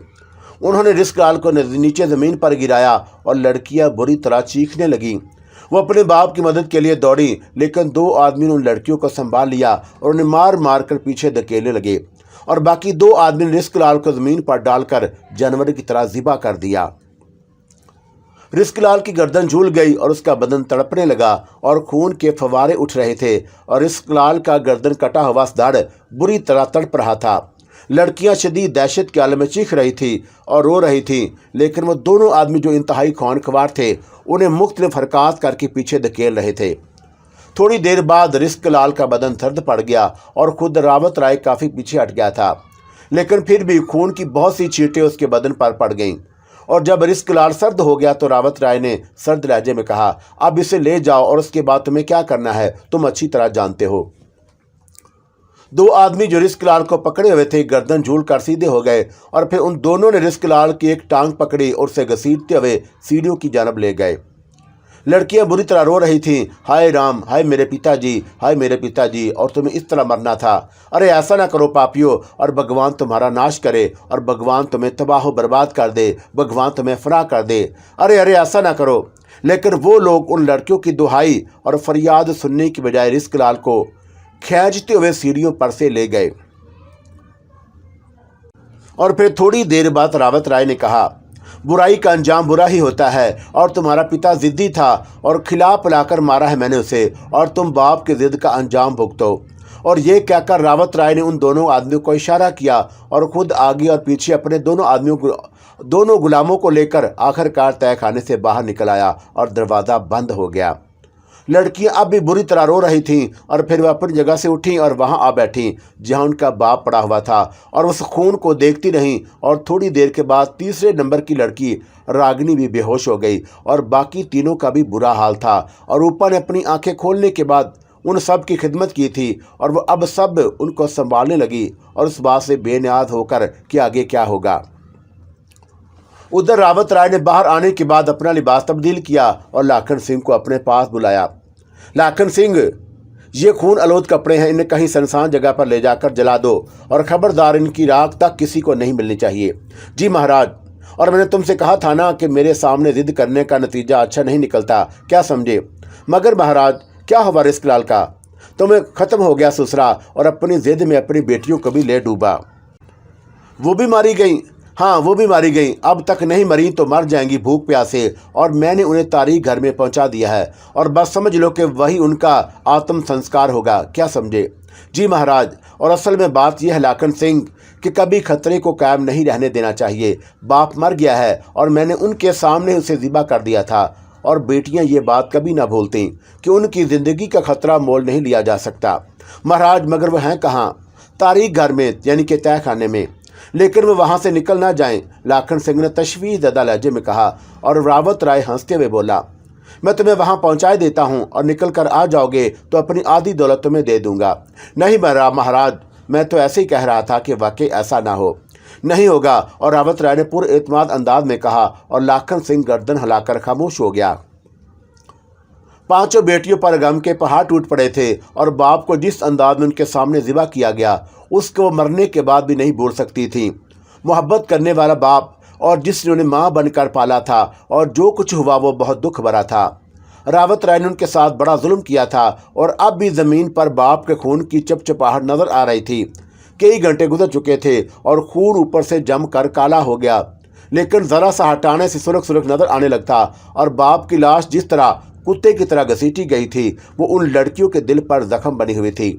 उन्होंने रिस्क लाल को नीचे ज़मीन पर गिराया और लड़कियां बुरी तरह चीखने लगीं। वो अपने बाप की मदद के लिए दौड़ी, लेकिन 2 आदमी ने उन लड़कियों को संभाल लिया और उन्हें मार मार कर पीछे धकेलने लगे और बाकी 2 आदमी ने रिस्क लाल को ज़मीन पर डालकर जानवर की तरह ज़िबा कर दिया। रिस्क लाल की गर्दन झूल गई और उसका बदन तड़पने लगा और खून के फवारे उठ रहे थे और रिस्क लाल का गर्दन कटा हुआ धड़ बुरी तरह तड़प रहा था। लड़कियां शदीद दहशत के आलम में चीख रही थी और रो रही थीं, लेकिन वो दोनों आदमी जो इंतहाई खौनख्वार थे उन्हें मुख्तलिफ हरकत करके पीछे धकेल रहे थे। थोड़ी देर बाद रिस्क लाल का बदन सर्द पड़ गया और खुद रावत राय काफ़ी पीछे हट गया था, लेकिन फिर भी खून की बहुत सी छींटें उसके बदन पर पड़ गईं। और जब रिस्क लाल सर्द हो गया तो रावत राय ने सर्द लहजे में कहा, अब इसे ले जाओ और उसके बाद तुम्हें क्या करना है तुम अच्छी तरह जानते हो। 2 आदमी जो रिस्क लाल को पकड़े हुए थे गर्दन झूल कर सीधे हो गए और फिर उन दोनों ने रिस्क लाल की एक टांग पकड़ी और उसे घसीटते हुए सीढ़ियों की जानब ले गए। लड़कियां बुरी तरह रो रही थीं, हाय राम, हाय मेरे पिताजी, हाय मेरे पिताजी, और तुम्हें इस तरह मरना था। अरे ऐसा ना करो पापियों, और भगवान तुम्हारा नाश करे, और भगवान तुम्हें तबाह बर्बाद कर दे, भगवान तुम्हें फना कर दे। अरे अरे ऐसा ना करो। लेकिन वो लोग उन लड़कियों की दुहाई और फरियाद सुनने की बजाय रिस्क लाल को खींचते हुए सीढ़ियों पर से ले गए। और फिर थोड़ी देर बाद रावत राय ने कहा, बुराई का अंजाम बुरा ही होता है और तुम्हारा पिता जिद्दी था और खिला पिलाकर मारा है मैंने उसे, और तुम बाप के जिद का अंजाम भुगतो। और ये कहकर रावत राय ने उन दोनों आदमियों को इशारा किया और खुद आगे और पीछे अपने दोनों गुलामों को लेकर आखिरकार तहखाने से बाहर निकल आया और दरवाज़ा बंद हो गया। लड़कियां अब भी बुरी तरह रो रही थीं और फिर वह अपनी जगह से उठीं और वहां आ बैठीं जहां उनका बाप पड़ा हुआ था और उस खून को देखती रहीं। और थोड़ी देर के बाद तीसरे नंबर की लड़की रागिनी भी बेहोश हो गई और बाकी तीनों का भी बुरा हाल था। और ऊपर ने अपनी आंखें खोलने के बाद उन सब की खिदमत की थी और वह अब सब उनको संभालने लगी और उस बात से बेनियाज होकर कि आगे क्या होगा। उधर रावत राय ने बाहर आने के बाद अपना लिबास तब्दील किया और लाखन सिंह को अपने पास बुलाया। लाखन सिंह, ये खून आलूद कपड़े हैं, इन्हें कहीं सुनसान जगह पर ले जाकर जला दो और खबरदार इनकी राख तक किसी को नहीं मिलनी चाहिए। जी महाराज, और मैंने तुमसे कहा था ना कि मेरे सामने जिद करने का नतीजा अच्छा नहीं निकलता, क्या समझे? मगर महाराज, क्या हुआ रिस्क लाल का? तुम्हें ख़त्म हो गया ससुरा और अपनी जिद में अपनी बेटियों को भी ले डूबा। वो भी मारी गई? हाँ, वो भी मारी गई। अब तक नहीं मरी तो मर जाएंगी भूख प्यास से, और मैंने उन्हें तारीख घर में पहुंचा दिया है और बस समझ लो कि वही उनका आत्म संस्कार होगा, क्या समझे? जी महाराज, और असल में बात यह है लाखन सिंह कि कभी खतरे को कायम नहीं रहने देना चाहिए। बाप मर गया है और मैंने उनके सामने उसे ज़िबा कर दिया था, और बेटियां ये बात कभी ना भूलती कि उनकी ज़िंदगी का खतरा मोल नहीं लिया जा सकता। महाराज, मगर वह हैं कहाँ? तारीख घर में, यानी कि तहखाने में। लेकिन वह वहाँ से निकल ना जाएं, लाखन सिंह ने तशवीश ज़दा लहजे में कहा। और रावत राय हंसते हुए बोला, मैं तुम्हें वहाँ पहुँचा देता हूँ और निकल कर आ जाओगे तो अपनी आधी दौलत तुम्हें दे दूंगा। नहीं महाराज, मैं तो ऐसे ही कह रहा था कि वाकई ऐसा ना हो। नहीं होगा। और रावत राय ने पूरे एतमाद अंदाज में कहा और लाखन सिंह गर्दन हिलाकर खामोश हो गया। 5 बेटियों पर गम के पहाड़ टूट पड़े थे और बाप को जिस अंदाज में उनके सामने ज़िबा किया गया उसको वो मरने के बाद भी नहीं भूल सकती थी। मोहब्बत करने वाला बाप, और जिसने उन्हें माँ बनकर पाला था, और जो कुछ हुआ वो बहुत दुख भरा था। रावत राय ने उनके साथ बड़ा जुल्म किया था और अब भी ज़मीन पर बाप के खून की चपचपाहट नज़र आ रही थी। कई घंटे गुजर चुके थे और खून ऊपर से जम कर काला हो गया, लेकिन ज़रा सा हटाने से सुरख सुरख नज़र आने लगता। और बाप की लाश जिस तरह कुत्ते की तरह घसीटी गई थी वो उन लड़कियों के दिल पर जख्म बनी हुई थी।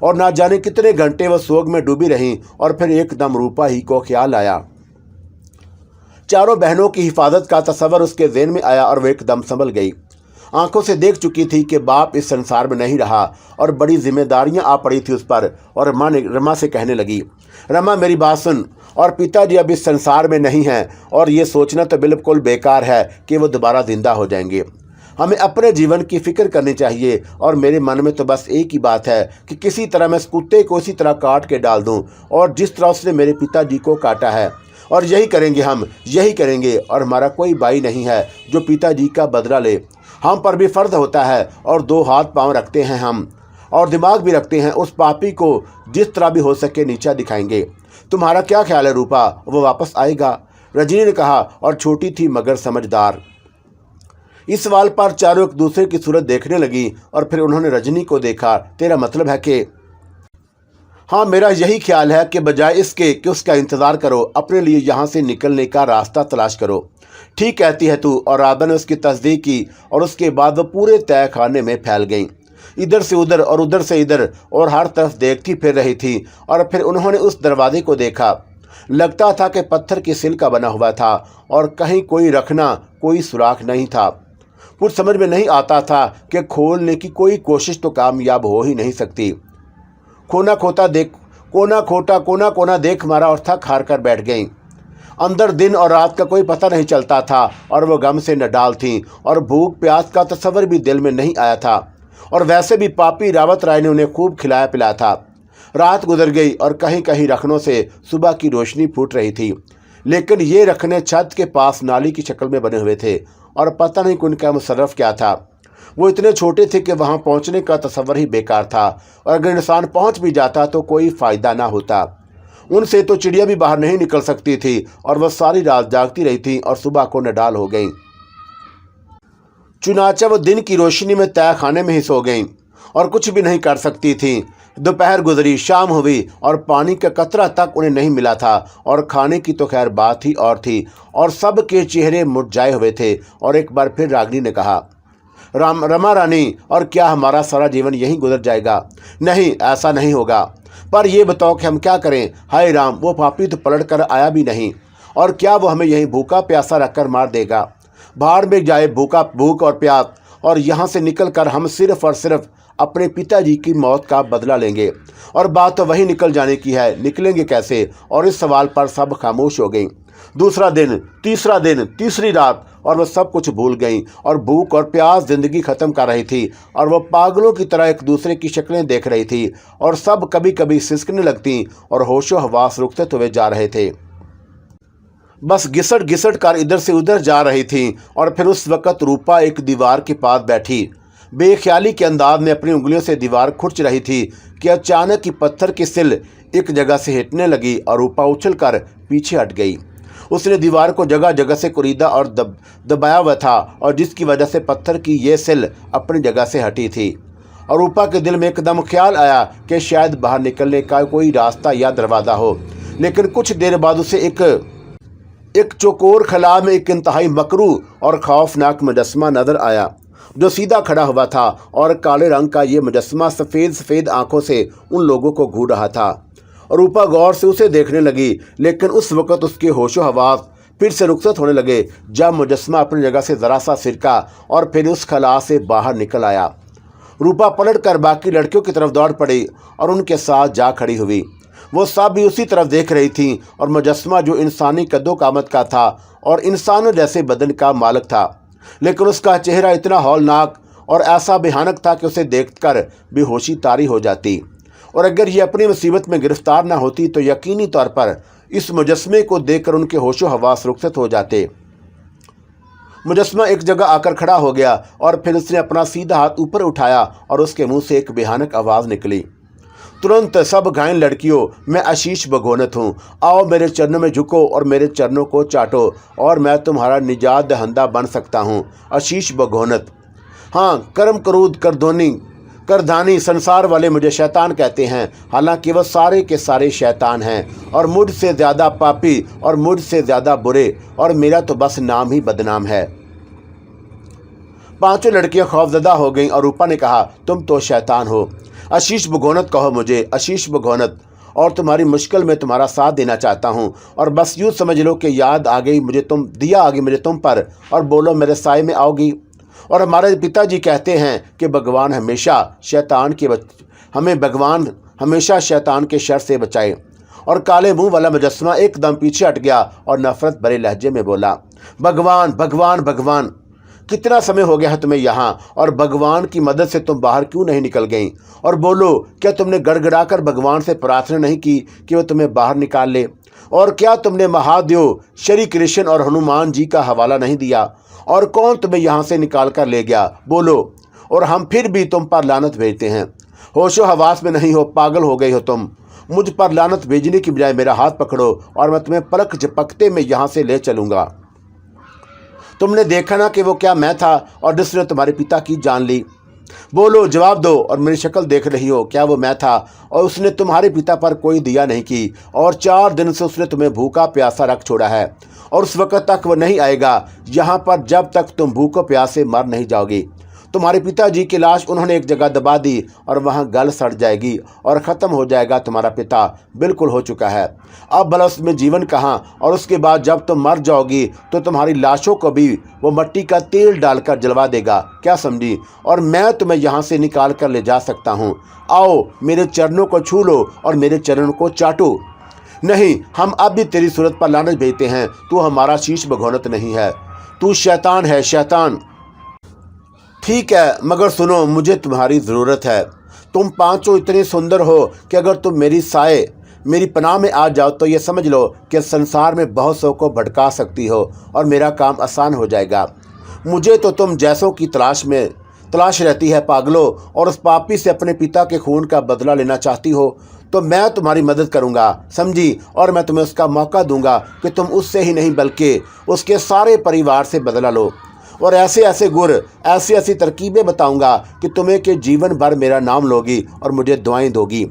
और ना जाने कितने घंटे वह सोग में डूबी रहीं और फिर एकदम रूपा ही को ख्याल आया। चारों बहनों की हिफाजत का तस्वर उसके ज़हन में आया और वह एकदम संभल गई। आंखों से देख चुकी थी कि बाप इस संसार में नहीं रहा और बड़ी जिम्मेदारियां आ पड़ी थी उस पर। और रमा से कहने लगी, रमा मेरी बात सुन, और पिताजी अब इस संसार में नहीं हैं और ये सोचना तो बिल्कुल बेकार है कि वो दोबारा जिंदा हो जाएंगे। हमें अपने जीवन की फ़िक्र करनी चाहिए और मेरे मन में तो बस एक ही बात है कि किसी तरह मैं इस कुत्ते को इसी तरह काट के डाल दूं और जिस तरह उसने मेरे पिताजी को काटा है। और यही करेंगे हम, यही करेंगे। और हमारा कोई भाई नहीं है जो पिताजी का बदला ले। हम पर भी फ़र्ज होता है और 2 हाथ पांव रखते हैं हम। और दिमाग भी रखते हैं, उस पापी को जिस तरह भी हो सके नीचा दिखाएंगे। तुम्हारा क्या ख्याल है रूपा, वो वापस आएगा? रजनी ने कहा, और छोटी थी मगर समझदार। इस सवाल पर चारों एक दूसरे की सूरत देखने लगी और फिर उन्होंने रजनी को देखा। तेरा मतलब है कि? हाँ, मेरा यही ख्याल है कि बजाय इसके कि उसका इंतज़ार करो, अपने लिए यहाँ से निकलने का रास्ता तलाश करो। ठीक कहती है तू। और राधा ने उसकी तस्दीक की और उसके बाद वह पूरे तय खाने में फैल गई, इधर से उधर और उधर से इधर, और हर तरफ देखती फिर रही थी। और फिर उन्होंने उस दरवाजे को देखा। लगता था कि पत्थर की सिल का बना हुआ था और कहीं कोई रखना, कोई सुराख नहीं था। कुछ समझ में नहीं आता था कि खोलने की कोई कोशिश तो कामयाब हो ही नहीं सकती। कोना कोना देख मारा और थक हार कर बैठ गई। अंदर दिन और रात का कोई पता नहीं चलता था और वो गम से नडाल थीं और भूख प्यास का तस्वर भी दिल में नहीं आया था। और वैसे भी पापी रावत राय ने उन्हें खूब खिलाया पिलाया था। रात गुजर गई और कहीं कहीं रखनों से सुबह की रोशनी फूट रही थी, लेकिन ये रखने छत के पास नाली की शक्ल में बने हुए थे और पता नहीं उनका मुसर्रफ क्या था। वो इतने छोटे थे कि वहाँ पहुँचने का तस्वर ही बेकार था, और अगर इंसान पहुँच भी जाता तो कोई फ़ायदा ना होता। उनसे तो चिड़िया भी बाहर नहीं निकल सकती थी और वह सारी रात जागती रही थी और सुबह को नडाल हो गई। चुनाचा वो दिन की रोशनी में तय खाने में ही सो गईं और कुछ भी नहीं कर सकती थीं। दोपहर गुजरी, शाम हुई और पानी का कतरा तक उन्हें नहीं मिला था, और खाने की तो खैर बात ही और थी, और सब के चेहरे मुरझाए हुए थे। और एक बार फिर रागिनी ने कहा, रमा रानी, और क्या हमारा सारा जीवन यहीं गुजर जाएगा? नहीं, ऐसा नहीं होगा। पर यह बताओ कि हम क्या करें? हाय राम, वो पापी तो पलट कर आया भी नहीं, और क्या वो हमें यहीं भूखा प्यासा रखकर मार देगा? बाहर में जाए भूख और प्यास, और यहाँ से निकल कर हम सिर्फ और सिर्फ अपने पिताजी की मौत का बदला लेंगे। और बात तो वही निकल जाने की है, निकलेंगे कैसे? और इस सवाल पर सब खामोश हो गई। दूसरा दिन, तीसरा दिन, तीसरी रात, और वह सब कुछ भूल गई और भूख और प्यास जिंदगी खत्म कर रही थी। और वह पागलों की तरह एक दूसरे की शक्लें देख रही थी, और सब कभी कभी सिसकने लगती और होशो हवास रुकते हुए जा रहे थे। बस घिसट घिसट कर इधर से उधर जा रही थी। और फिर उस वक़्त रूपा एक दीवार के पास बैठी बेख्याली के अंदाज में अपनी उंगलियों से दीवार खुरच रही थी कि अचानक ही पत्थर की सिल एक जगह से हिटने लगी और रूपा उछल कर पीछे हट गई। उसने दीवार को जगह जगह से कुरीदा और दबाया हुआ था, और जिसकी वजह से पत्थर की ये सिल अपनी जगह से हटी थी। और रूपा के दिल में एकदम ख्याल आया कि शायद बाहर निकलने का कोई रास्ता या दरवाज़ा हो। लेकिन कुछ देर बाद उसे एक चौकोर खला में एक इंतहाई मकरू और खौफनाक मुजस्मा नजर आया, जो सीधा खड़ा हुआ था, और काले रंग का ये मुजस्मा सफ़ेद सफ़ेद आंखों से उन लोगों को घूर रहा था। और रूपा गौर से उसे देखने लगी, लेकिन उस वक़्त उसके होशो हवास फिर से रुखसत होने लगे जब मुजस्मा अपनी जगह से ज़रा सा सिरका और फिर उस खला से बाहर निकल आया। रूपा पलट कर बाकी लड़कियों की तरफ दौड़ पड़ी और उनके साथ जा खड़ी हुई। वो सब भी उसी तरफ देख रही थीं, और मुजस्मा जो इंसानी कद्दो कामत का था और इंसानों जैसे बदन का मालिक था, लेकिन उसका चेहरा इतना हौलनाक और ऐसा भयानक था कि उसे देखकर बेहोशी तारी हो जाती। और अगर ये अपनी मुसीबत में गिरफ्तार ना होती तो यकीनी तौर पर इस मुजस्मे को देखकर उनके होशो हवास रुखसत हो जाते। मुजस्मा एक जगह आकर खड़ा हो गया और फिर उसने अपना सीधा हाथ ऊपर उठाया और उसके मुंह से एक भयानक आवाज़ निकली, तुरंत सब घायल लड़कियों, मैं आशीष भगोनत हूँ, आओ मेरे चरणों में झुको और मेरे चरणों को चाटो और मैं तुम्हारा निजात दहंदा बन सकता हूँ। आशीष भगोनत। हाँ, कर्म क्रोध करधानी संसार वाले मुझे शैतान कहते हैं, हालांकि वह सारे के सारे शैतान हैं और मुझसे ज़्यादा पापी और मुझसे ज़्यादा बुरे, और मेरा तो बस नाम ही बदनाम है। पांचों लड़कियां खौफजदा हो गईं और रूपा ने कहा, तुम तो शैतान हो, आशीष भगोनत कहो मुझे, आशीष भगोनत, और तुम्हारी मुश्किल में तुम्हारा साथ देना चाहता हूँ। और बस यूँ समझ लो कि याद आ गई मुझे तुम पर, और बोलो मेरे साए में आओगी। और हमारे पिताजी कहते हैं कि भगवान हमेशा शैतान के शर से बचाए। और काले मुंह वाला मुजस्मा एकदम पीछे हट गया और नफरत भरे लहजे में बोला, भगवान भगवान भगवान, कितना समय हो गया है तुम्हें यहाँ, और भगवान की मदद से तुम बाहर क्यों नहीं निकल गई? और बोलो, क्या तुमने गड़गड़ाकर भगवान से प्रार्थना नहीं की कि वो तुम्हें बाहर निकाल ले? और क्या तुमने महादेव, श्री कृष्ण और हनुमान जी का हवाला नहीं दिया? और कौन तुम्हें यहाँ से निकाल कर ले गया? बोलो, और हम फिर भी तुम पर लानत भेजते हैं। होशो हवास में नहीं हो, पागल हो गई हो तुम। मुझ पर लानत भेजने की बजाय मेरा हाथ पकड़ो और मैं तुम्हें पलक झपकते में यहाँ से ले चलूँगा। तुमने देखा ना कि वो क्या मैं था और जिसने तुम्हारे पिता की जान ली। बोलो, जवाब दो। और मेरी शक्ल देख रही हो, क्या वो मैं था और उसने तुम्हारे पिता पर कोई दया नहीं की और 4 दिन से उसने तुम्हें भूखा प्यासा रख छोड़ा है और उस वक्त तक वो नहीं आएगा यहाँ पर जब तक तुम भूखो प्यासे मर नहीं जाओगी। तुम्हारे पिताजी की लाश उन्होंने एक जगह दबा दी और वहाँ गल सड़ जाएगी और ख़त्म हो जाएगा। तुम्हारा पिता बिल्कुल हो चुका है, अब भला उसमें जीवन कहाँ। और उसके बाद जब तुम मर जाओगी तो तुम्हारी लाशों को भी वो मट्टी का तेल डालकर जलवा देगा, क्या समझी। और मैं तुम्हें यहाँ से निकाल कर ले जा सकता हूँ। आओ, मेरे चरणों को छू लो और मेरे चरणों को चाटो। नहीं, हम अब भी तेरी सूरत पर लानत भेजते हैं। तू हमारा शीश भगोनत नहीं है, तू शैतान है, शैतान। ठीक है, मगर सुनो, मुझे तुम्हारी ज़रूरत है। तुम पांचों इतने सुंदर हो कि अगर तुम मेरी साए, मेरी पनाह में आ जाओ तो ये समझ लो कि संसार में बहुत सौ को भड़का सकती हो और मेरा काम आसान हो जाएगा। मुझे तो तुम जैसों की तलाश रहती है पागलो, और उस पापी से अपने पिता के खून का बदला लेना चाहती हो तो मैं तुम्हारी मदद करूंगा, समझी। और मैं तुम्हें उसका मौका दूंगा कि तुम उससे ही नहीं बल्कि उसके सारे परिवार से बदला लो। और ऐसे ऐसे गुर, ऐसी ऐसी तरकीबें बताऊंगा कि तुम्हें के जीवन भर मेरा नाम लोगी और मुझे दुआएं दोगी,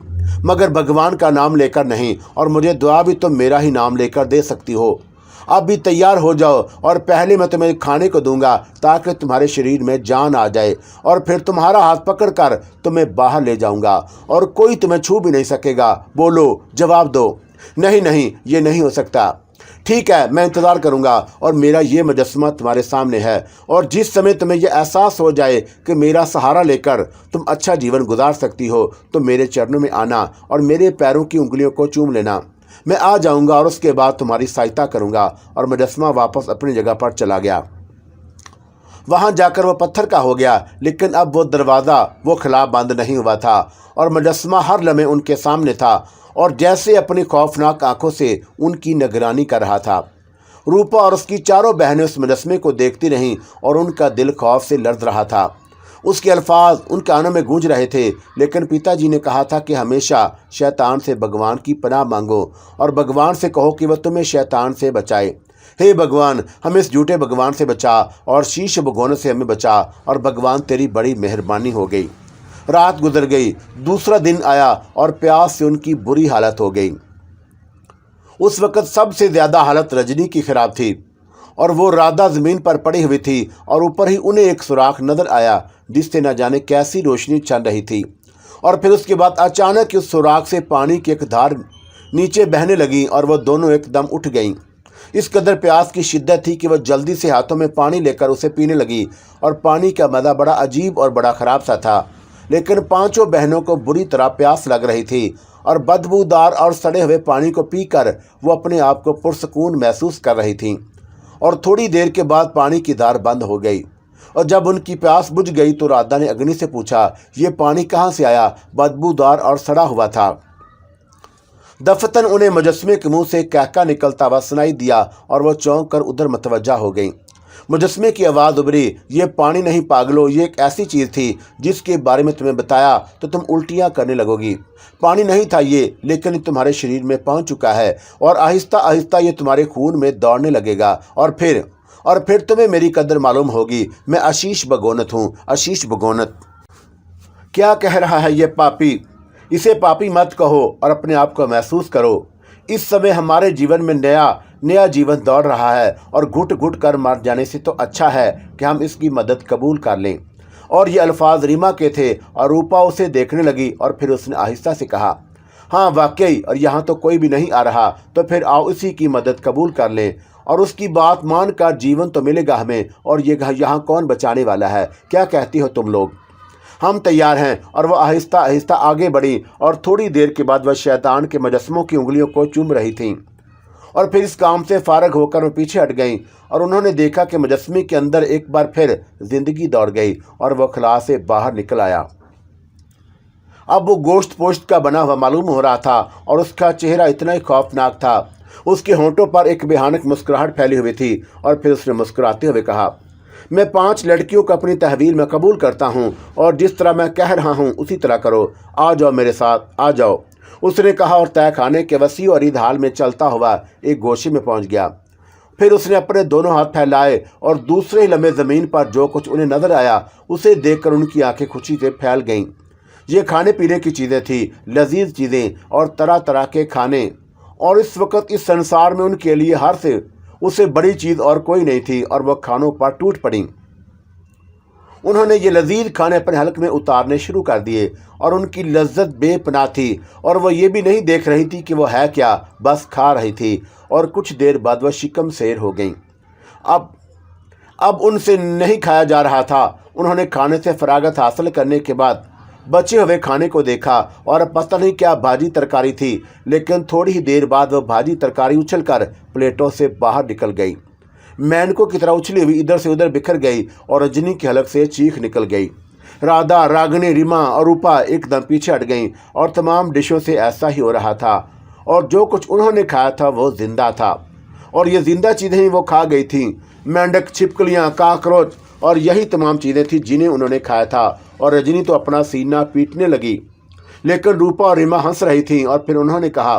मगर भगवान का नाम लेकर नहीं। और मुझे दुआ भी तुम मेरा ही नाम लेकर दे सकती हो। अब भी तैयार हो जाओ और पहले मैं तुम्हें खाने को दूंगा ताकि तुम्हारे शरीर में जान आ जाए, और फिर तुम्हारा हाथ पकड़कर तुम्हें बाहर ले जाऊंगा और कोई तुम्हें छू भी नहीं सकेगा। बोलो, जवाब दो। नहीं नहीं, ये नहीं हो सकता। ठीक है, मैं इंतज़ार करूंगा और मेरा ये मुजस्समा तुम्हारे सामने है, और जिस समय तुम्हें यह एहसास हो जाए कि मेरा सहारा लेकर तुम अच्छा जीवन गुजार सकती हो तो मेरे चरणों में आना और मेरे पैरों की उंगलियों को चूम लेना। मैं आ जाऊंगा और उसके बाद तुम्हारी सहायता करूंगा। और मुजस्समा वापस अपनी जगह पर चला गया। वहां जाकर वो पत्थर का हो गया, लेकिन अब वो दरवाज़ा वो खिला बंद नहीं हुआ था और मुजस्समा हर लम्हे उनके सामने था और जैसे अपनी खौफनाक आंखों से उनकी निगरानी कर रहा था। रूपा और उसकी चारों बहनें उस मुजस्समे को देखती रहीं और उनका दिल खौफ से लर्ज रहा था। उसके अल्फाज उनके कानों में गूंज रहे थे, लेकिन पिताजी ने कहा था कि हमेशा शैतान से भगवान की पनाह मांगो और भगवान से कहो कि वह तुम्हें शैतान से बचाए। हे भगवान, हमें इस झूठे भगवान से बचा और शीश भगवान से हमें बचा। और भगवान, तेरी बड़ी मेहरबानी हो गई। रात गुजर गई, दूसरा दिन आया और प्यास से उनकी बुरी हालत हो गई। उस वक़्त सबसे ज़्यादा हालत रजनी की खराब थी और वो राधा ज़मीन पर पड़ी हुई थी और ऊपर ही उन्हें एक सुराख नज़र आया जिससे न जाने कैसी रोशनी चल रही थी। और फिर उसके बाद अचानक उस सुराख से पानी की एक धार नीचे बहने लगी और वह दोनों एकदम उठ गईं। इस कदर प्यास की शिद्दत थी कि वह जल्दी से हाथों में पानी लेकर उसे पीने लगी और पानी का मज़ा बड़ा अजीब और बड़ा ख़राब सा था। लेकिन पांचों बहनों को बुरी तरह प्यास लग रही थी और बदबूदार और सड़े हुए पानी को पीकर वो अपने आप को पुरसकून महसूस कर रही थीं। और थोड़ी देर के बाद पानी की धार बंद हो गई और जब उनकी प्यास बुझ गई तो राधा ने अग्नि से पूछा, ये पानी कहाँ से आया? बदबूदार और सड़ा हुआ था। दफतन उन्हें मुजस्समे के मुंह से कहका निकलता हुआ सुनाई दिया और वह चौंक कर उधर मतवज्जा हो गई। मुजस्समे की आवाज़ उभरी, ये पानी नहीं पागलो, ये एक ऐसी चीज़ थी जिसके बारे में तुम्हें बताया तो तुम उल्टियाँ करने लगोगी। पानी नहीं था ये, लेकिन ये तुम्हारे शरीर में पहुंच चुका है और आहिस्ता आहिस्ता ये तुम्हारे खून में दौड़ने लगेगा और फिर तुम्हें मेरी कदर मालूम होगी। मैं आशीष भगोनत हूँ, आशीष भगोनत। क्या कह रहा है ये पापी? इसे पापी मत कहो और अपने आप को महसूस करो। इस समय हमारे जीवन में नया जीवन दौड़ रहा है और घुट घुट कर मर जाने से तो अच्छा है कि हम इसकी मदद कबूल कर लें। और ये अल्फाज रीमा के थे और रूपा उसे देखने लगी और फिर उसने आहिस्ता से कहा, हाँ वाकई, और यहाँ तो कोई भी नहीं आ रहा, तो फिर आओ इसी की मदद कबूल कर लें और उसकी बात मान कर जीवन तो मिलेगा हमें। और ये यहाँ कौन बचाने वाला है? क्या कहती हो तुम लोग? हम तैयार हैं। और वह आहिस्ता आहिस्ता आगे बढ़ी और थोड़ी देर के बाद वह शैतान के मुजस्समों की उंगलियों को चूम रही थीं। और फिर इस काम से फारग होकर वह पीछे हट गईं और उन्होंने देखा कि मुजस्समे के अंदर एक बार फिर जिंदगी दौड़ गई और वह खला से बाहर निकल आया। अब वो गोश्त पोश्त का बना हुआ मालूम हो रहा था और उसका चेहरा इतना ही खौफनाक था। उसके होंठों पर एक भयानक मुस्कुराहट फैली हुई थी और फिर उसने मुस्कुराते हुए कहा, मैं 5 लड़कियों को अपनी तहवील में कबूल करता हूँ और जिस तरह मैं कह रहा हूँ उसी तरह करो। आ जाओ मेरे साथ, आ जाओ, उसने कहा और तय खाने के वसी और ईद हाल में चलता हुआ एक गोशी में पहुँच गया। फिर उसने अपने दोनों हाथ फैलाए और दूसरे ही लम्हे ज़मीन पर जो कुछ उन्हें नजर आया उसे देखकर उनकी आंखें खुशी से फैल गईं। ये खाने पीने की चीज़ें थी, लजीज चीज़ें और तरह तरह के खाने, और इस वक्त इस संसार में उनके लिए हर से उससे बड़ी चीज़ और कोई नहीं थी, और वह खानों पर टूट पड़ी। उन्होंने ये लजीज खाने अपने हलक में उतारने शुरू कर दिए और उनकी लज्जत बेपनाह थी, और वह ये भी नहीं देख रही थी कि वह है क्या, बस खा रही थी। और कुछ देर बाद वह शिकम शेर हो गई। अब उनसे नहीं खाया जा रहा था। उन्होंने खाने से फरागत हासिल करने के बाद बचे हुए खाने को देखा और पता नहीं क्या भाजी तरकारी थी, लेकिन थोड़ी ही देर बाद वह भाजी तरकारी उछलकर प्लेटों से बाहर निकल गई। मेंढकों की तरह उछली हुई इधर से उधर बिखर गई और रजनी की हलक से चीख निकल गई। राधा, रागिनी, रीमा और रूपा एकदम पीछे हट गईं और तमाम डिशों से ऐसा ही हो रहा था। और जो कुछ उन्होंने खाया था वो जिंदा था, और ये जिंदा चीज़ें ही वो खा गई थीं। मेंढक, छिपकलियाँ, काकरोच और यही तमाम चीज़ें थीं जिन्हें उन्होंने खाया था। और रजनी तो अपना सीना पीटने लगी, लेकिन रूपा और रीमा हंस रही थीं। और फिर उन्होंने कहा,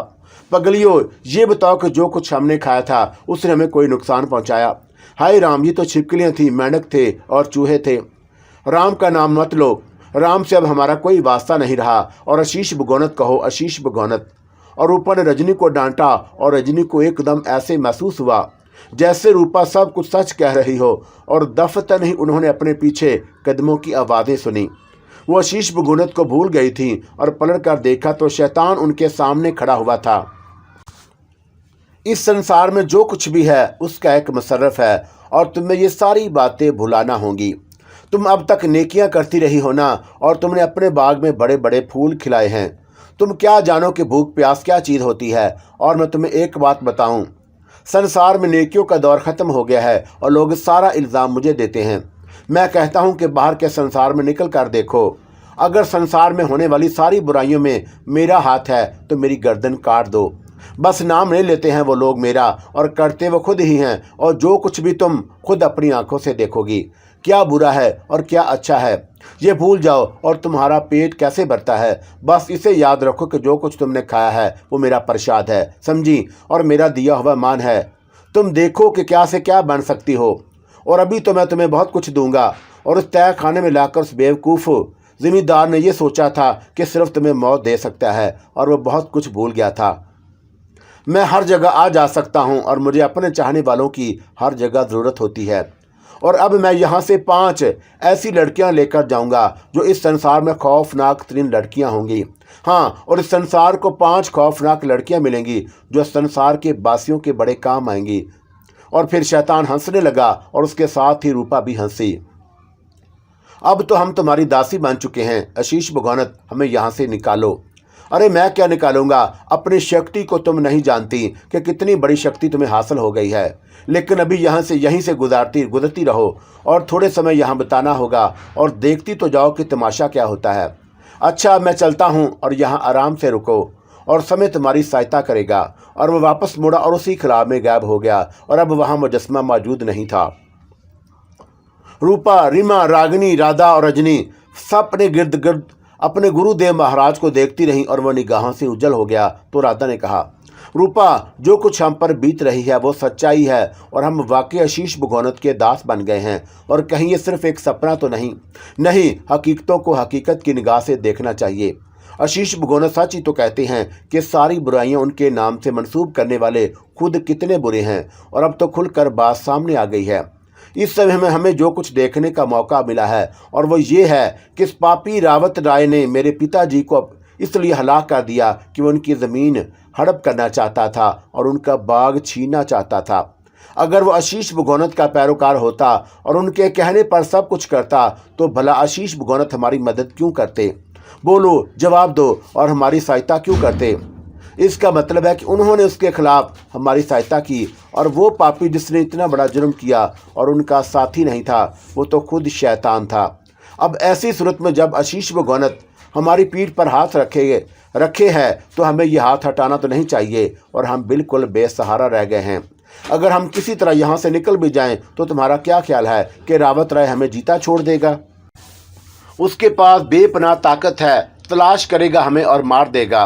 पगलियों, ये बताओ कि जो कुछ हमने खाया था उसने हमें कोई नुकसान पहुंचाया? हाय राम, ये तो छिपकलियां थी, मेंढक थे और चूहे थे। राम का नाम मत लो, राम से अब हमारा कोई वास्ता नहीं रहा, और आशीष भगोनत कहो, आशीष भगोनत। और रूपा ने रजनी को डांटा, और रजनी को एकदम ऐसे महसूस हुआ जैसे रूपा सब कुछ सच कह रही हो, और दफतन ही उन्होंने अपने पीछे कदमों की आवाज़ें सुनी। वो आशीष भगोनत को भूल गई थी, और पलट कर देखा तो शैतान उनके सामने खड़ा हुआ था। इस संसार में जो कुछ भी है उसका एक मुसर्रफ है, और तुम्हें ये सारी बातें भुलाना होंगी। तुम अब तक नेकियां करती रही हो ना, और तुमने अपने बाग में बड़े बड़े फूल खिलाए हैं। तुम क्या जानो कि भूख प्यास क्या चीज़ होती है। और मैं तुम्हें एक बात बताऊं, संसार में नेकियों का दौर ख़त्म हो गया है और लोग सारा इल्ज़ाम मुझे देते हैं। मैं कहता हूं कि बाहर के संसार में निकल कर देखो। अगर संसार में होने वाली सारी बुराइयों में मेरा हाथ है तो मेरी गर्दन काट दो। बस नाम नहीं लेते हैं वो लोग मेरा, और करते वो खुद ही हैं। और जो कुछ भी तुम खुद अपनी आंखों से देखोगी, क्या बुरा है और क्या अच्छा है, ये भूल जाओ और तुम्हारा पेट कैसे भरता है। बस इसे याद रखो कि जो कुछ तुमने खाया है वो मेरा प्रसाद है, समझी, और मेरा दिया हुआ मान है। तुम देखो कि क्या से क्या बन सकती हो। और अभी तो मैं तुम्हें बहुत कुछ दूंगा। और उस तय खाने में लाकर उस बेवकूफ़ जिम्मेदार ने यह सोचा था कि सिर्फ तुम्हें मौत दे सकता है, और वह बहुत कुछ भूल गया था। मैं हर जगह आ जा सकता हूँ, और मुझे अपने चाहने वालों की हर जगह ज़रूरत होती है। और अब मैं यहाँ से 5 ऐसी लड़कियाँ लेकर जाऊँगा जो इस संसार में खौफनाक तरीन लड़कियाँ होंगी। हाँ, और इस संसार को 5 खौफनाक लड़कियाँ मिलेंगी जो संसार के बासियों के बड़े काम आएंगी। और फिर शैतान हंसने लगा, और उसके साथ ही रूपा भी हंसी। अब तो हम तुम्हारी दासी बन चुके हैं, आशीष भगोनत, हमें यहाँ से निकालो। अरे मैं क्या निकालूंगा, अपनी शक्ति को तुम नहीं जानती कि कितनी बड़ी शक्ति तुम्हें हासिल हो गई है। लेकिन अभी यहीं से गुजरती रहो, और थोड़े समय यहाँ बिताना होगा, और देखती तो जाओ कि तमाशा क्या होता है। अच्छा, मैं चलता हूँ, और यहाँ आराम से रुको, और समय तुम्हारी सहायता करेगा। और वह वापस मुड़ा और उसी खिलाफ में गायब हो गया, और अब वहाँ मुजस्मा मौजूद नहीं था। रूपा, रीमा, रागिनी, राधा और रजनी सब अपने गिर्द गिर्द अपने गुरुदेव महाराज को देखती रहीं, और वह निगाहों से उज्जल हो गया। तो राधा ने कहा, रूपा, जो कुछ हम पर बीत रही है वो सच्चाई है, और हम वाकई आशीष भगोनत के दास बन गए हैं। और कहीं ये सिर्फ एक सपना तो नहीं, हकीकतों को हकीकत की निगाह से देखना चाहिए। आशीष भगोनत सच ही तो कहते हैं कि सारी बुराइयां उनके नाम से मंसूब करने वाले खुद कितने बुरे हैं। और अब तो खुलकर बात सामने आ गई है। इस समय में हमें जो कुछ देखने का मौका मिला है, और वो ये है कि इस पापी रावत राय ने मेरे पिताजी को इसलिए हलाक कर दिया कि वो उनकी ज़मीन हड़प करना चाहता था और उनका बाग छीनना चाहता था। अगर वो आशीष भगोनत का पैरोकार होता और उनके कहने पर सब कुछ करता, तो भला आशीष भगोनत हमारी मदद क्यों करते? बोलो, जवाब दो, और हमारी सहायता क्यों करते? इसका मतलब है कि उन्होंने उसके खिलाफ हमारी सहायता की, और वो पापी जिसने इतना बड़ा जुर्म किया और उनका साथी नहीं था, वो तो खुद शैतान था। अब ऐसी सूरत में जब आशीष भगोनत हमारी पीठ पर हाथ रखे हैं, तो हमें ये हाथ हटाना तो नहीं चाहिए, और हम बिल्कुल बेसहारा रह गए हैं। अगर हम किसी तरह यहाँ से निकल भी जाएं तो तुम्हारा क्या ख्याल है कि रावत राय हमें जीता छोड़ देगा? उसके पास बेपनाह ताकत है, तलाश करेगा हमें और मार देगा।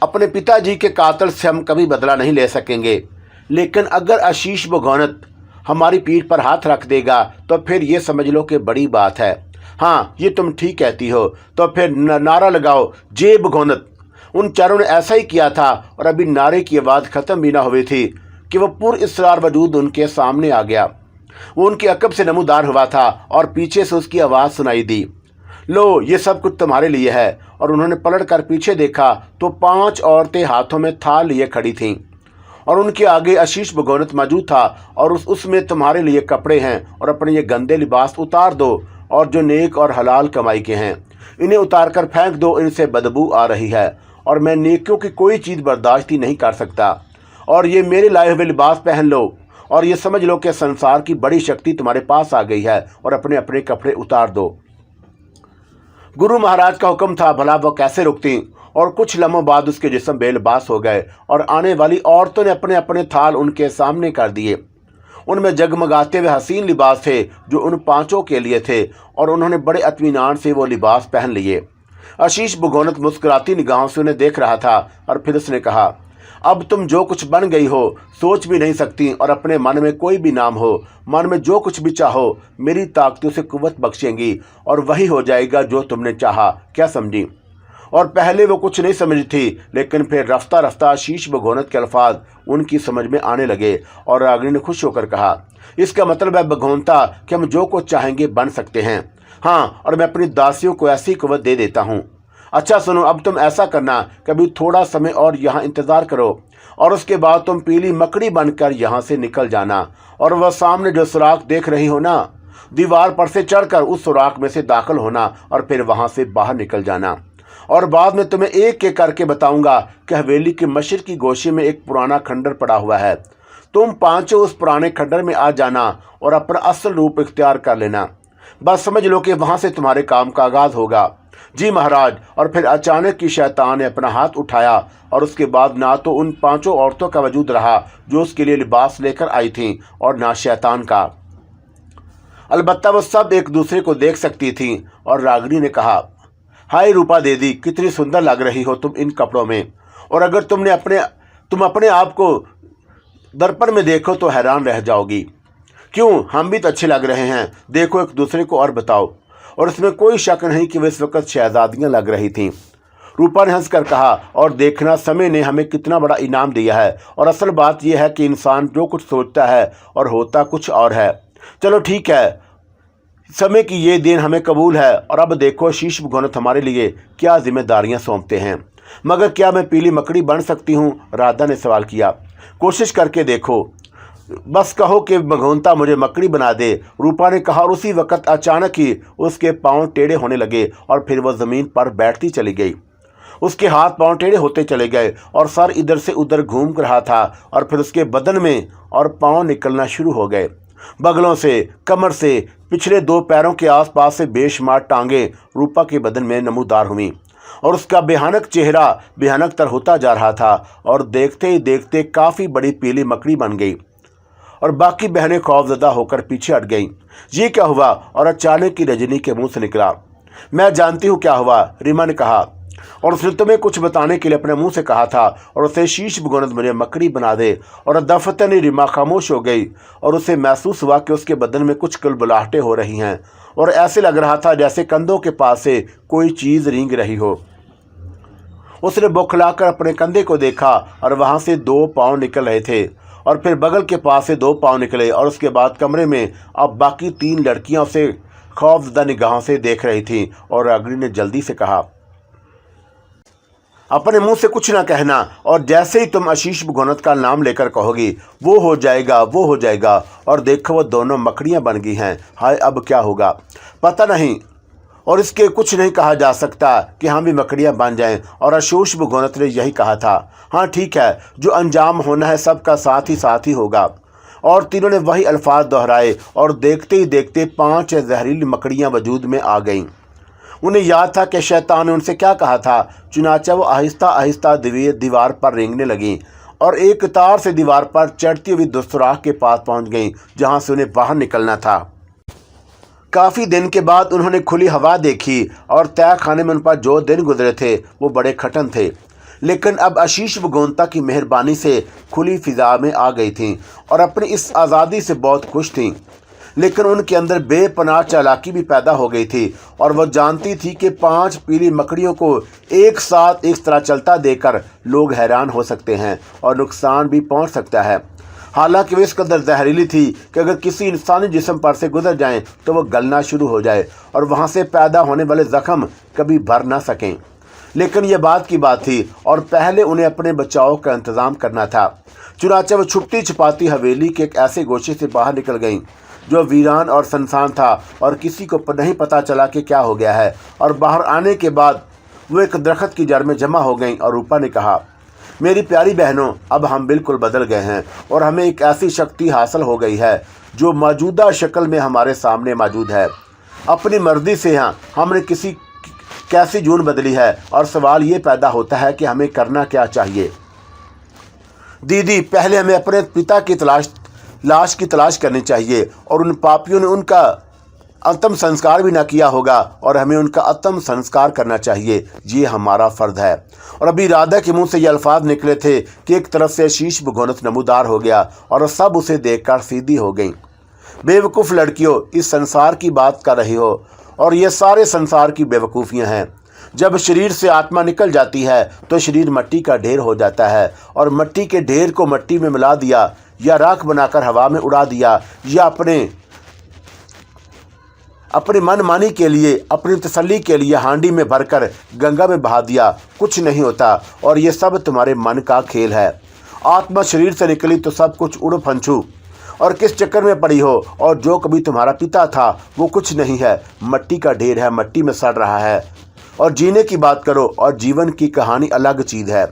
अपने पिताजी के कातिल से हम कभी बदला नहीं ले सकेंगे, लेकिन अगर आशीष भगोनत हमारी पीठ पर हाथ रख देगा तो फिर ये समझ लो कि बड़ी बात है। हाँ, ये तुम ठीक कहती हो। तो फिर नारा लगाओ, जय भगोनत। उन चारों ने ऐसा ही किया था और अभी नारे की आवाज़ ख़त्म भी ना हुई थी कि वह पुरअसरार वजूद उनके सामने आ गया। वो उनके अकब से नमूदार हुआ था और पीछे से उसकी आवाज़ सुनाई दी, लो ये सब कुछ तुम्हारे लिए है। और उन्होंने पलट कर पीछे देखा तो 5 औरतें हाथों में थाल लिए खड़ी थीं और उनके आगे आशीष भगोनत मौजूद था और उसमें तुम्हारे लिए कपड़े हैं और अपने ये गंदे लिबास उतार दो और जो नेक और हलाल कमाई के हैं इन्हें उतार कर फेंक दो, इनसे बदबू आ रही है और मैं नेकियों की कोई चीज़ बर्दाश्त ही नहीं कर सकता। और ये मेरे लाए हुए लिबास पहन लो और ये समझ लो कि संसार की बड़ी शक्ति तुम्हारे पास आ गई है और अपने अपने कपड़े उतार दो। गुरु महाराज का हुक्म था, भला वह कैसे रुकती। और कुछ लम्हों बाद उसके जिस्म बेलिबास हो गए और आने वाली औरतों ने अपने अपने थाल उनके सामने कर दिए। उनमें जगमगाते हुए हसीन लिबास थे जो उन 5 के लिए थे और उन्होंने बड़े इत्मीनान से वो लिबास पहन लिए। आशीष भगोनत मुस्कुराती निगाहों से उन्हें देख रहा था और फिर उसने कहा, अब तुम जो कुछ बन गई हो सोच भी नहीं सकती और अपने मन में कोई भी नाम हो, मन में जो कुछ भी चाहो मेरी ताकतों से कुव्वत बख्शेंगी और वही हो जाएगा जो तुमने चाहा। क्या समझी? और पहले वो कुछ नहीं समझी थी, लेकिन फिर रफ्ता रफ्ता आशीष भगोनत के अल्फाज उनकी समझ में आने लगे और रागिनी ने खुश होकर कहा, इसका मतलब है भगोनता कि हम जो कुछ चाहेंगे बन सकते हैं। हाँ, और मैं अपनी दासियों को ऐसी कुव्वत दे देता हूँ। अच्छा सुनो, अब तुम ऐसा करना, कभी थोड़ा समय और यहाँ इंतज़ार करो और उसके बाद तुम पीली मकड़ी बनकर यहाँ से निकल जाना और वह सामने जो सुराख देख रही हो ना, दीवार पर से चढ़कर उस सुराख में से दाखिल होना और फिर वहाँ से बाहर निकल जाना। और बाद में तुम्हें एक एक करके बताऊंगा कि हवेली के मशरकी गोशे में एक पुराना खंडर पड़ा हुआ है। तुम 5 उस पुराने खंडर में आ जाना और अपना असल रूप इख्तियार कर लेना। बस समझ लो कि वहाँ से तुम्हारे काम का आगाज़ होगा। जी महाराज। और फिर अचानक की शैतान ने अपना हाथ उठाया और उसके बाद ना तो उन 5 औरतों का वजूद रहा जो उसके लिए लिबास लेकर आई थीं और ना शैतान का। अलबत्ता वो सब एक दूसरे को देख सकती थीं और रागिनी ने कहा, हाय रूपा दीदी, कितनी सुंदर लग रही हो तुम इन कपड़ों में, और अगर तुम अपने आप को दर्पण में देखो तो हैरान रह जाओगी। क्यों, हम भी तो अच्छे लग रहे हैं, देखो एक दूसरे को और बताओ। और इसमें कोई शक नहीं कि वे इस वक्त शहजादियाँ लग रही थीं। रूपा ने हंसकर कहा, और देखना समय ने हमें कितना बड़ा इनाम दिया है, और असल बात यह है कि इंसान जो कुछ सोचता है और होता कुछ और है। चलो ठीक है, समय की ये दिन हमें कबूल है। और अब देखो आशीष भगोनत हमारे लिए क्या जिम्मेदारियां सौंपते हैं। मगर क्या मैं पीली मकड़ी बन सकती हूँ? राधा ने सवाल किया। कोशिश करके देखो, बस कहो कि भगोनता मुझे मकड़ी बना दे। रूपा ने कहा और उसी वक्त अचानक ही उसके पाँव टेढ़े होने लगे और फिर वह ज़मीन पर बैठती चली गई। उसके हाथ पाँव टेढ़े होते चले गए और सर इधर से उधर घूम रहा था और फिर उसके बदन में और पाँव निकलना शुरू हो गए। बगलों से, कमर से, पिछले 2 पैरों के आसपास से बेशुमार टांगें रूपा के बदन में नमूदार हुईं और उसका भयानक चेहरा भयानक तर होता जा रहा था और देखते ही देखते काफ़ी बड़ी पीली मकड़ी बन गई और बाकी बहनें खौफजदा होकर पीछे हट गईं। ये क्या हुआ? और अचानक की रजनी के मुंह से निकला, मैं जानती हूँ क्या हुआ। रीमा ने कहा, और उसने तुम्हें कुछ बताने के लिए अपने मुंह से कहा था और उसे आशीष भगोनत मुझे मकड़ी बना दे। और दफतन रीमा खामोश हो गई और उसे महसूस हुआ कि उसके बदन में कुछ कुलबुलाहटें हो रही हैं और ऐसे लग रहा था जैसे कंधों के पास से कोई चीज़ रेंग रही हो। उसने बौखलाकर अपने कंधे को देखा और वहाँ से 2 पाँव निकल रहे थे और फिर बगल के पास से 2 पाँव निकले और उसके बाद कमरे में अब बाकी 3 लड़कियाँ उसे खौफजदा निगाहों से देख रही थीं। और रागिनी ने जल्दी से कहा, अपने मुंह से कुछ ना कहना, और जैसे ही तुम आशीष भगोनत का नाम लेकर कहोगी वो हो जाएगा, वो हो जाएगा। और देखो वो दोनों मकड़ियाँ बन गई हैं। हाय, अब क्या होगा पता नहीं, और इसके कुछ नहीं कहा जा सकता कि हम भी मकड़ियाँ बन जाएं। और आशीष भगोनत ने यही कहा था। हाँ ठीक है, जो अंजाम होना है सबका साथ ही होगा। और तीनों ने वही अल्फाज दोहराए और देखते ही देखते 5 जहरीली मकड़ियाँ वजूद में आ गईं। उन्हें याद था कि शैतान ने उनसे क्या कहा था, चुनाचा वो आहिस्ता आहिस्ता दीवार पर रेंगने लगीं और एक तार से दीवार पर चढ़ती हुई दुस्तुराख के पास पहुंच गईं, जहां से उन्हें बाहर निकलना था। काफ़ी दिन के बाद उन्होंने खुली हवा देखी और तय खाने में उन पर जो दिन गुजरे थे वो बड़े कठिन थे, लेकिन अब आशीष भगोंता की मेहरबानी से खुली फिजा में आ गई थीं और अपनी इस आज़ादी से बहुत खुश थीं। लेकिन उनके अंदर बेपनाह चालाकी भी पैदा हो गई थी और वह जानती थी कि 5 पीली मकड़ियों को एक साथ इस तरह चलता देखकर लोग हैरान हो सकते हैं और नुकसान भी पहुंच सकता है। हालांकि वे इस कदर जहरीली थी कि अगर किसी इंसानी जिस्म पर से गुजर जाएं तो वह गलना शुरू हो जाए और वहां से पैदा होने वाले जख्म कभी भर ना सकें। लेकिन यह बात की बात थी और पहले उन्हें अपने बचाव का इंतज़ाम करना था। चुनाचे वह छुपती छिपाती हवेली के एक ऐसे गोशे से बाहर निकल गईं जो वीरान और सुनसान था और किसी को नहीं पता चला कि क्या हो गया है। और बाहर आने के बाद वो एक दरख्त की जड़ में जमा हो गईं और रूपा ने कहा, मेरी प्यारी बहनों, अब हम बिल्कुल बदल गए हैं और हमें एक ऐसी शक्ति हासिल हो गई है जो मौजूदा शक्ल में हमारे सामने मौजूद है। अपनी मर्जी से हमने कैसी जून बदली है और सवाल ये पैदा होता है कि हमें करना क्या चाहिए। दीदी, पहले हमें अपने पिता की लाश की तलाश करनी चाहिए और उन पापियों ने उनका अंतिम संस्कार भी ना किया होगा और हमें उनका अंतिम संस्कार करना चाहिए। ये हमारा फ़र्ज है। और अभी राधा के मुंह से ये अल्फाज निकले थे कि एक तरफ से आशीष भगोनत नमूदार हो गया और सब उसे देखकर सीधी हो गई। बेवकूफ़ लड़कियों, इस संसार की बात कर रही हो और ये सारे संसार की बेवकूफ़ियाँ हैं। जब शरीर से आत्मा निकल जाती है तो शरीर मिट्टी का ढेर हो जाता है और मिट्टी के ढेर को मिट्टी में मिला दिया या राख बनाकर हवा में उड़ा दिया या अपने मनमानी के लिए, अपनी तसल्ली के लिए हांडी में भरकर गंगा में बहा दिया, कुछ नहीं होता। और ये सब तुम्हारे मन का खेल है। आत्मा शरीर से निकली तो सब कुछ उड़ फंछू और किस चक्कर में पड़ी हो। और जो कभी तुम्हारा पिता था वो कुछ नहीं है, मिट्टी का ढेर है, मिट्टी में सड़ रहा है। और जीने की बात करो और जीवन की कहानी अलग चीज़ है।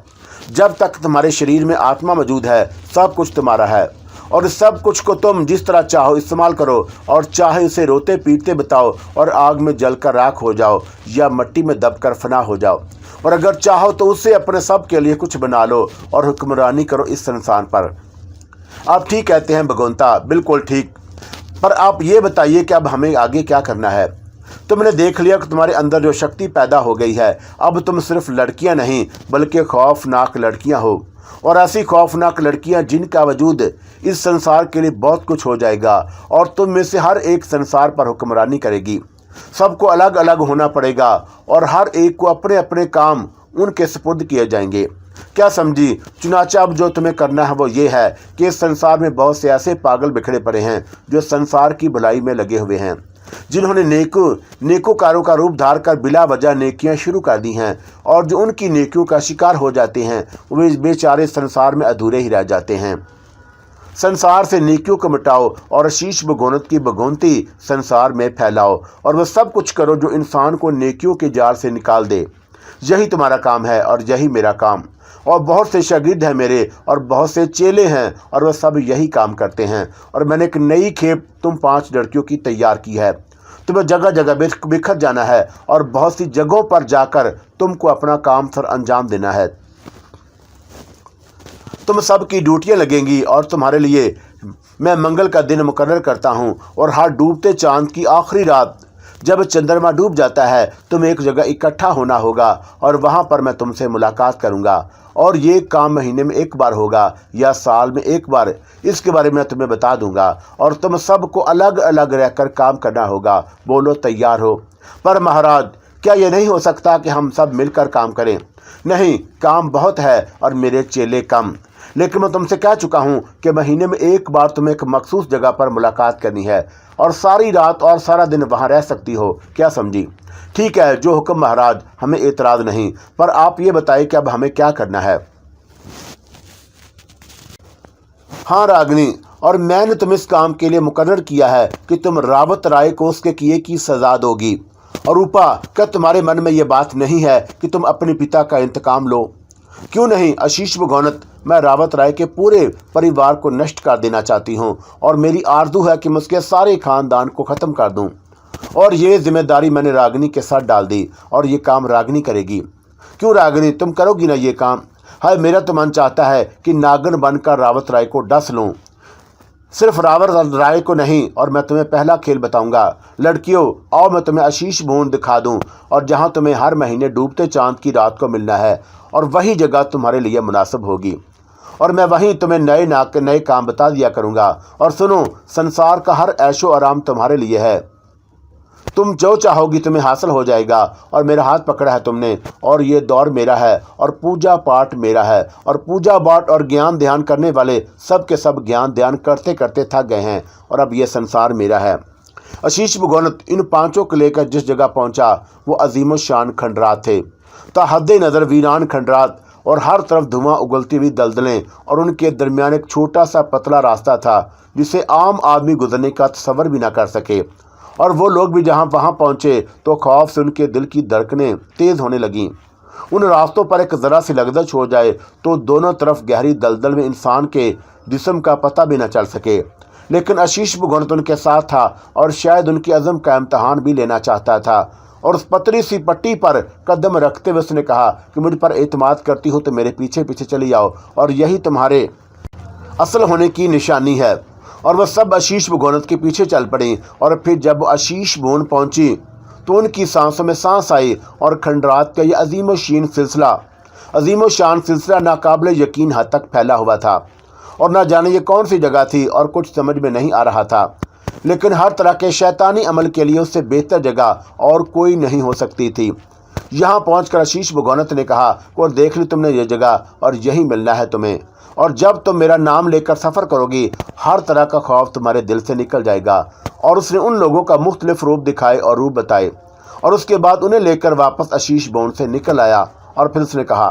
जब तक तुम्हारे शरीर में आत्मा मौजूद है सब कुछ तुम्हारा है और सब कुछ को तुम जिस तरह चाहो इस्तेमाल करो और चाहे उसे रोते पीटते बताओ और आग में जलकर राख हो जाओ या मिट्टी में दबकर फना हो जाओ। और अगर चाहो तो उसे अपने सब के लिए कुछ बना लो और हुक्मरानी करो इस संसार पर। आप ठीक कहते हैं भगोंता, बिल्कुल ठीक। पर आप ये बताइए कि अब हमें आगे क्या करना है। तुमने देख लिया कि तुम्हारे अंदर जो शक्ति पैदा हो गई है, अब तुम सिर्फ लड़कियां नहीं बल्कि खौफनाक लड़कियां हो। और ऐसी खौफनाक लड़कियां जिनका वजूद इस संसार के लिए बहुत कुछ हो जाएगा और तुम में से हर एक संसार पर हुक्मरानी करेगी। सबको अलग अलग होना पड़ेगा और हर एक को अपने अपने काम उनके सुपुर्द किए जाएंगे। क्या समझी? चुनाचा अब जो तुम्हें करना है वो ये है कि इस संसार में बहुत से ऐसे पागल बिखरे पड़े हैं जो संसार की भलाई में लगे हुए हैं, जिन्होंने नेकोकारों का रूप धार कर बिला वजह नेकियां शुरू कर दी हैं और जो उनकी नेकियों का शिकार हो जाते हैं वे बेचारे संसार में अधूरे ही रह जाते हैं। संसार से नेकियों को मिटाओ और आशीष भगोनत की भगोनती संसार में फैलाओ और वह सब कुछ करो जो इंसान को नेकियों के जाल से निकाल दे। यही तुम्हारा काम है और यही मेरा काम। और बहुत से शागिर्द हैं मेरे और बहुत से चेले हैं और वह सब यही काम करते हैं। और मैंने एक नई खेप तुम 5 लड़कियों की तैयार की है। तुम्हें जगह जगह बिखर जाना है और बहुत सी जगहों पर जाकर तुमको अपना काम सर अंजाम देना है। तुम सब की ड्यूटियाँ लगेंगी और तुम्हारे लिए मैं मंगल का दिन मुकर्रर करता हूँ और हर डूबते चांद की आखिरी रात जब चंद्रमा डूब जाता है तुम्हें एक जगह इकट्ठा होना होगा और वहाँ पर मैं तुमसे मुलाकात करूँगा। और ये काम महीने में एक बार होगा या साल में एक बार, इसके बारे में तुम्हें बता दूंगा और तुम सबको अलग अलग रहकर काम करना होगा। बोलो तैयार हो? पर महाराज, क्या ये नहीं हो सकता कि हम सब मिलकर काम करें? नहीं, काम बहुत है और मेरे चेले कम। लेकिन मैं तुमसे कह चुका हूँ कि महीने में एक बार तुम्हें एक मखसूस जगह पर मुलाकात करनी है और सारी रात और सारा दिन वहाँ रह सकती हो। क्या समझी? ठीक है, जो हुक्म महाराज, हमें एतराज़ नहीं। पर आप ये बताइए कि अब हमें क्या करना है। हाँ रागिनी, और मैंने तुम्हें इस काम के लिए मुकर्रर किया है कि तुम रावत राय को उसके किए की सज़ा दोगी। और रूपा, क्या तुम्हारे मन में ये बात नहीं है कि तुम अपने पिता का इंतकाम लो? क्यों नहीं आशीष भगोनत, मैं रावत राय के पूरे परिवार को नष्ट कर देना चाहती हूँ और मेरी आरज़ू है कि मैं उसके सारे खानदान को ख़त्म कर दूँ। और ये जिम्मेदारी मैंने रागिनी के साथ डाल दी और ये काम रागिनी करेगी। क्यों रागिनी, तुम करोगी ना ये काम? हाय, मेरा तो मन चाहता है कि नागन बनकर रावत राय को डस लूं। सिर्फ रावत राय को नहीं, और मैं तुम्हें पहला खेल बताऊंगा। लड़कियों, आओ मैं तुम्हें आशीष भवन दिखा दूं, और जहां तुम्हें हर महीने डूबते चांद की रात को मिलना है, और वही जगह तुम्हारे लिए मुनासिब होगी, और मैं वहीं तुम्हें नए काम बता दिया करूंगा। और सुनो, संसार का हर ऐशो आराम तुम्हारे लिए है। तुम जो चाहोगी तुम्हें हासिल हो जाएगा। और मेरा हाथ पकड़ा है तुमने, और ये दौर मेरा है, और पूजा पाठ मेरा है, और पूजा पाठ और ज्ञान ध्यान करने वाले सब के सब ज्ञान ध्यान करते करते थक गए हैं, और अब ये संसार मेरा है। आशीष भगवंत इन पांचों को लेकर जिस जगह पहुंचा वो अजीम शान खंडरात थे। हद नज़र वीरान खंडरात, और हर तरफ धुआं उगलती हुई दलदलें, और उनके दरमियान एक छोटा सा पतला रास्ता था जिसे आम आदमी गुजरने का तसव्वुर भी ना कर सके। और वो लोग भी जहाँ वहाँ पहुँचे तो खौफ से उनके दिल की धड़कनें तेज़ होने लगीं। उन रास्तों पर एक ज़रा सी लग़ज़श हो जाए तो दोनों तरफ गहरी दलदल में इंसान के जिस्म का पता भी न चल सके। लेकिन आशीष भगवंत उनके साथ था, और शायद उनकी अज़म का इम्तहान भी लेना चाहता था। और उस पतली सी पट्टी पर कदम रखते हुए उसने कहा कि मुझ पर एतमाद करती हो तो मेरे पीछे पीछे चली आओ, और यही तुम्हारे असल होने की निशानी है। और वह सब आशीष भगवंत के पीछे चल पड़ी। और फिर जब आशीष भवन पहुंची तो उनकी सांसों में सांस आई, और खंडरात का यह अजीम शान सिलसिला नाकाबिल यकीन हद तक फैला हुआ था। और न जाने ये कौन सी जगह थी, और कुछ समझ में नहीं आ रहा था। लेकिन हर तरह के शैतानी अमल के लिए उससे बेहतर जगह और कोई नहीं हो सकती थी। यहाँ पहुंचकर आशीष भगवंत ने कहा, और देख ली तुमने ये जगह, और यही मिलना है तुम्हें। और जब तुम मेरा नाम लेकर सफ़र करोगी, हर तरह का खौफ तुम्हारे दिल से निकल जाएगा। और उसने उन लोगों का मुख्तलिफ रूप दिखाए और रूप बताए, और उसके बाद उन्हें लेकर वापस आशीष भवन से निकल आया। और फिर उसने कहा,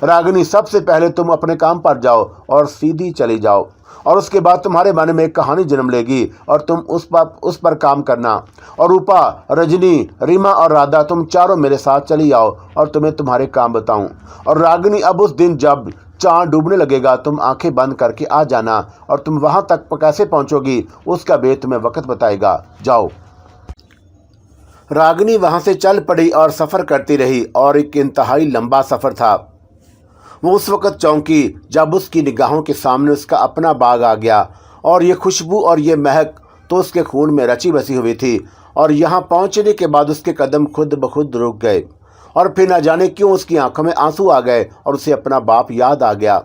रागिनी, सबसे पहले तुम अपने काम पर जाओ और सीधी चली जाओ, और उसके बाद तुम्हारे मन में एक कहानी जन्म लेगी, और तुम उस पर काम करना। और रूपा, रजनी, रीमा और राधा, तुम चारों मेरे साथ चली आओ और तुम्हें तुम्हारे काम बताऊं। और रागिनी, अब उस दिन जब चाँद डूबने लगेगा तुम आंखें बंद करके आ जाना, और तुम वहां तक कैसे पहुंचोगी उसका भेद तुम्हें वक्त बताएगा। जाओ। रागिनी वहां से चल पड़ी और सफ़र करती रही, और एक इंतहाई लंबा सफ़र था। वो उस वक़्त चौंकी जब उसकी निगाहों के सामने उसका अपना बाग आ गया, और ये खुशबू और ये महक तो उसके खून में रची बसी हुई थी। और यहाँ पहुँचने के बाद उसके कदम खुद ब खुद रुक गए, और फिर न जाने क्यों उसकी आंखों में आंसू आ गए, और उसे अपना बाप याद आ गया।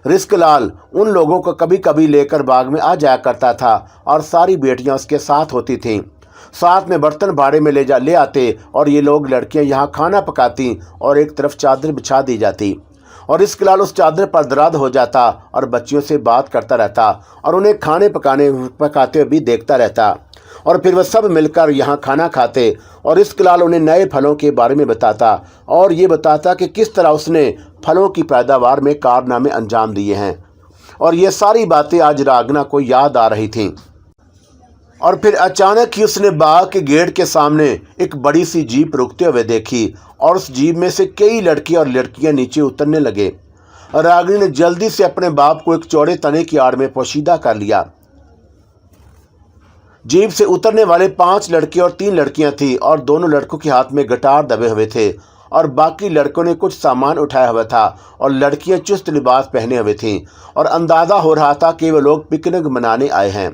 रिस्क लाल उन लोगों को कभी कभी लेकर बाग में आ जाया करता था, और सारी बेटियां उसके साथ होती थीं। साथ में बर्तन भाड़े में ले आते, और ये लोग लड़कियां यहाँ खाना पकाती, और एक तरफ चादर बिछा दी जाती, और रिस्क लाल उस चादर पर दराद हो जाता और बच्चियों से बात करता रहता, और उन्हें खाने पकाते हुए भी देखता रहता। और फिर वह सब मिलकर यहाँ खाना खाते, और रिस्क लाल उन्हें नए फलों के बारे में बताता, और ये बताता कि किस तरह उसने फलों की पैदावार में कारनामे अंजाम दिए हैं। और ये सारी बातें आज रागना को याद आ रही थीं। और फिर अचानक ही उसने बाग के गेट के सामने एक बड़ी सी जीप रुकते हुए देखी, और उस जीप में से कई लड़के और लड़कियां नीचे उतरने लगे। रागिनी ने जल्दी से अपने बाप को एक चौड़े तने की आड़ में पोशीदा कर लिया। जीप से उतरने वाले 5 लड़के और 3 लड़कियां थीं, और दोनों लड़कों के हाथ में गिटार दबे हुए थे, और बाकी लड़कों ने कुछ सामान उठाया हुआ था, और लड़कियां चुस्त लिबास पहने हुए थीं, और अंदाज़ा हो रहा था कि वे लोग पिकनिक मनाने आए हैं।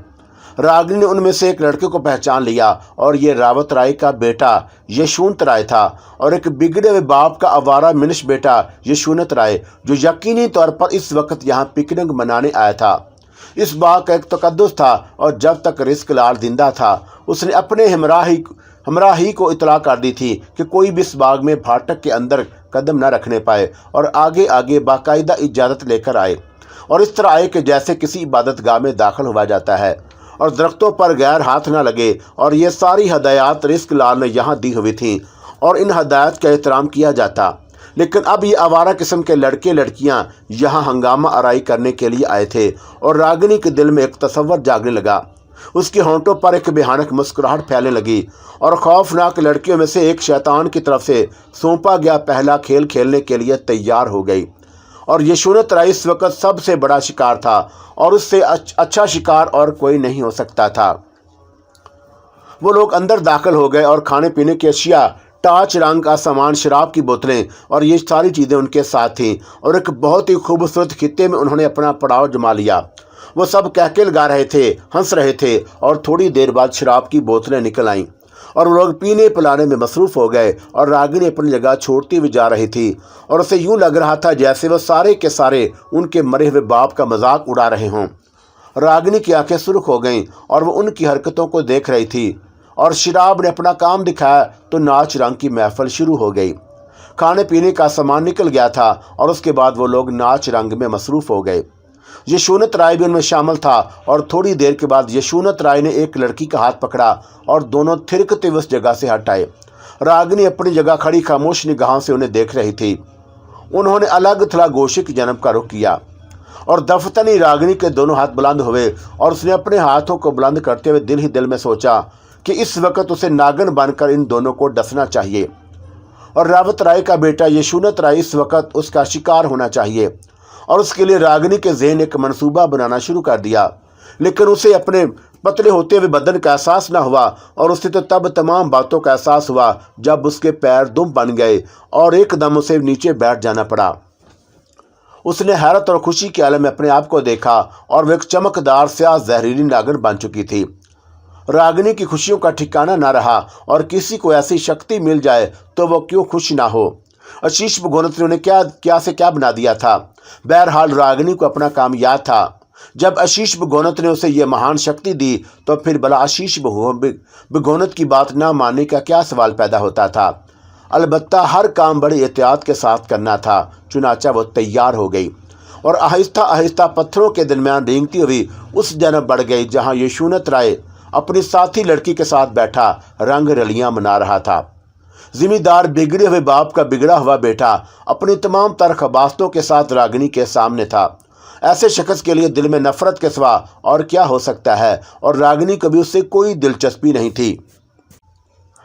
रागिनी ने उनमें से एक लड़के को पहचान लिया, और ये रावत राय का बेटा यशवंत राय था, और एक बिगड़े हुए बाप का आवारा मिनिश बेटा यशवंत राय, जो यकीनी तौर पर इस वक्त यहाँ पिकनिक मनाने आया था। इस बाग का एक तकद्दुस था, और जब तक रिस्क लाल जिंदा था उसने अपने हमराही को इतला कर दी थी कि कोई भी इस बाग में फाटक के अंदर कदम न रखने पाए, और आगे आगे बाकायदा इजाज़त लेकर आए, और इस तरह आए कि जैसे किसी इबादत गाह में दाखिल हुआ जाता है, और दरख्तों पर गैर हाथ न लगे। और ये सारी हदायत रिस्क लाल ने यहाँ दी हुई थी, और इन हदायत का एहतराम किया जाता। लेकिन अब ये आवारा किस्म के लड़के लड़कियां यहाँ हंगामा आराई करने के लिए आए थे, और रागिनी के दिल में एक तसव्वुर जागने लगा। उसके होंठों पर एक भयानक मुस्कुराहट फैलने लगी, और खौफनाक लड़कियों में से एक शैतान की तरफ से सौंपा गया पहला खेल खेलने के लिए तैयार हो गई। और यशवंत राय इस वक्त सबसे बड़ा शिकार था, और उससे अच्छा शिकार और कोई नहीं हो सकता था। वो लोग अंदर दाखिल हो गए, और खाने पीने की अशिया टार्च रंग का सामान, शराब की बोतलें और ये सारी चीज़ें उनके साथ थीं और एक बहुत ही खूबसूरत खित्ते में उन्होंने अपना पड़ाव जमा लिया। वो सब कहके लगा रहे थे, हंस रहे थे और थोड़ी देर बाद शराब की बोतलें निकल आईं और वो लोग पीने पिलाने में मसरूफ़ हो गए और रागिनी अपनी जगह छोड़ती हुई जा रही थी और उसे यूं लग रहा था जैसे वह सारे के सारे उनके मरे हुए बाप का मजाक उड़ा रहे हों। रागिनी की आंखें सुर्ख हो गईं और वो उनकी हरकतों को देख रही थी और शराब ने अपना काम दिखाया तो नाच रंग की महफिल शुरू हो गई। खाने पीने का सामान निकल गया था और उसके बाद वो लोग नाच रंग में मसरूफ़ हो गए। यशोनत राय भी उनमें शामिल था और थोड़ी देर के बाद यशोनत राय ने एक लड़की का हाथ पकड़ा और दोनों थिरकते हुए उस जगह से हट आए। रागिनी अपनी जगह खड़ी खामोश निगाहों से उन्हें देख रही थी। उन्होंने अलग थलग गोशे की जन्म का रुख किया और दफतनी रागिनी के दोनों हाथ बुलंद हुए और उसने अपने हाथों को बुलंद करते हुए दिल ही दिल में सोचा कि इस वक्त उसे नागन बनकर इन दोनों को डसना चाहिए और रावत राय का बेटा यशोनत राय इस वक्त उसका शिकार होना चाहिए। और उसके लिए रागिनी के ज़हन एक मंसूबा बनाना शुरू कर दिया, लेकिन उसे अपने पतले होते हुए बदन का एहसास न हुआ और उसे तो तब तमाम बातों का एहसास हुआ जब उसके पैर दुम बन गए और एकदम उसे नीचे बैठ जाना पड़ा। उसने हैरत और खुशी के आलम में अपने आप को देखा और वह एक चमकदार स्याह जहरीली नागिन बन चुकी थी। रागिनी की खुशियों का ठिकाना न रहा और किसी को ऐसी शक्ति मिल जाए तो वह क्यों खुश ना हो। आशीष भगोनत ने उन्हें क्या से क्या बना दिया था। बहरहाल रागिनी को अपना काम याद था। जब आशीष भगोनत ने उसे यह महान शक्ति दी तो फिर भला आशीष भगोनत की बात ना मानने का क्या सवाल पैदा होता था। अलबत्ता हर काम बड़ी एहतियात के साथ करना था। चुनाचा वो तैयार हो गई और आहिस्ता आहिस्ता पत्थरों के दरमियान रेंगती हुई उस जगह बढ़ गई जहाँ यशोनत राय अपनी साथी लड़की के साथ बैठा रंग रलियां मना रहा था। जिम्मेदार बिगड़े हुए बाप का बिगड़ा हुआ बेटा अपनी तमाम तरखबास्तों के साथ रागिनी के सामने था। ऐसे शख्स के लिए दिल में नफरत के सिवा और क्या हो सकता है और रागिनी को भी उससे कोई दिलचस्पी नहीं थी।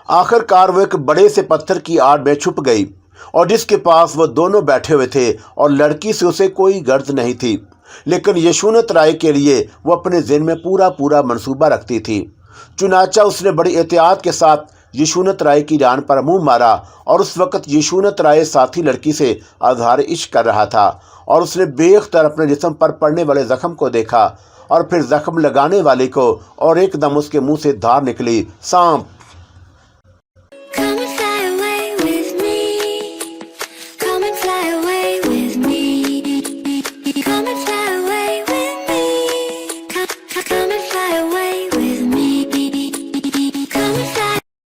आखिरकार वो एक बड़े से पत्थर की आड़ में छुप गई और जिसके पास वो दोनों बैठे हुए थे और लड़की से उसे कोई गर्ज नहीं थी, लेकिन यशोनत राय के लिए वो अपने ज़हन में पूरा मंसूबा रखती थी। चुनाचा उसने बड़ी एहतियात के साथ यशोनत राय की जान पर मुंह मारा और उस वक्त यशोनत राय साथी लड़की से आधार इश्क कर रहा था और उसने बेख्तर अपने जिस्म पर पड़ने वाले जख्म को देखा और फिर जख्म लगाने वाले को और एकदम उसके मुंह से धार निकली, सांप।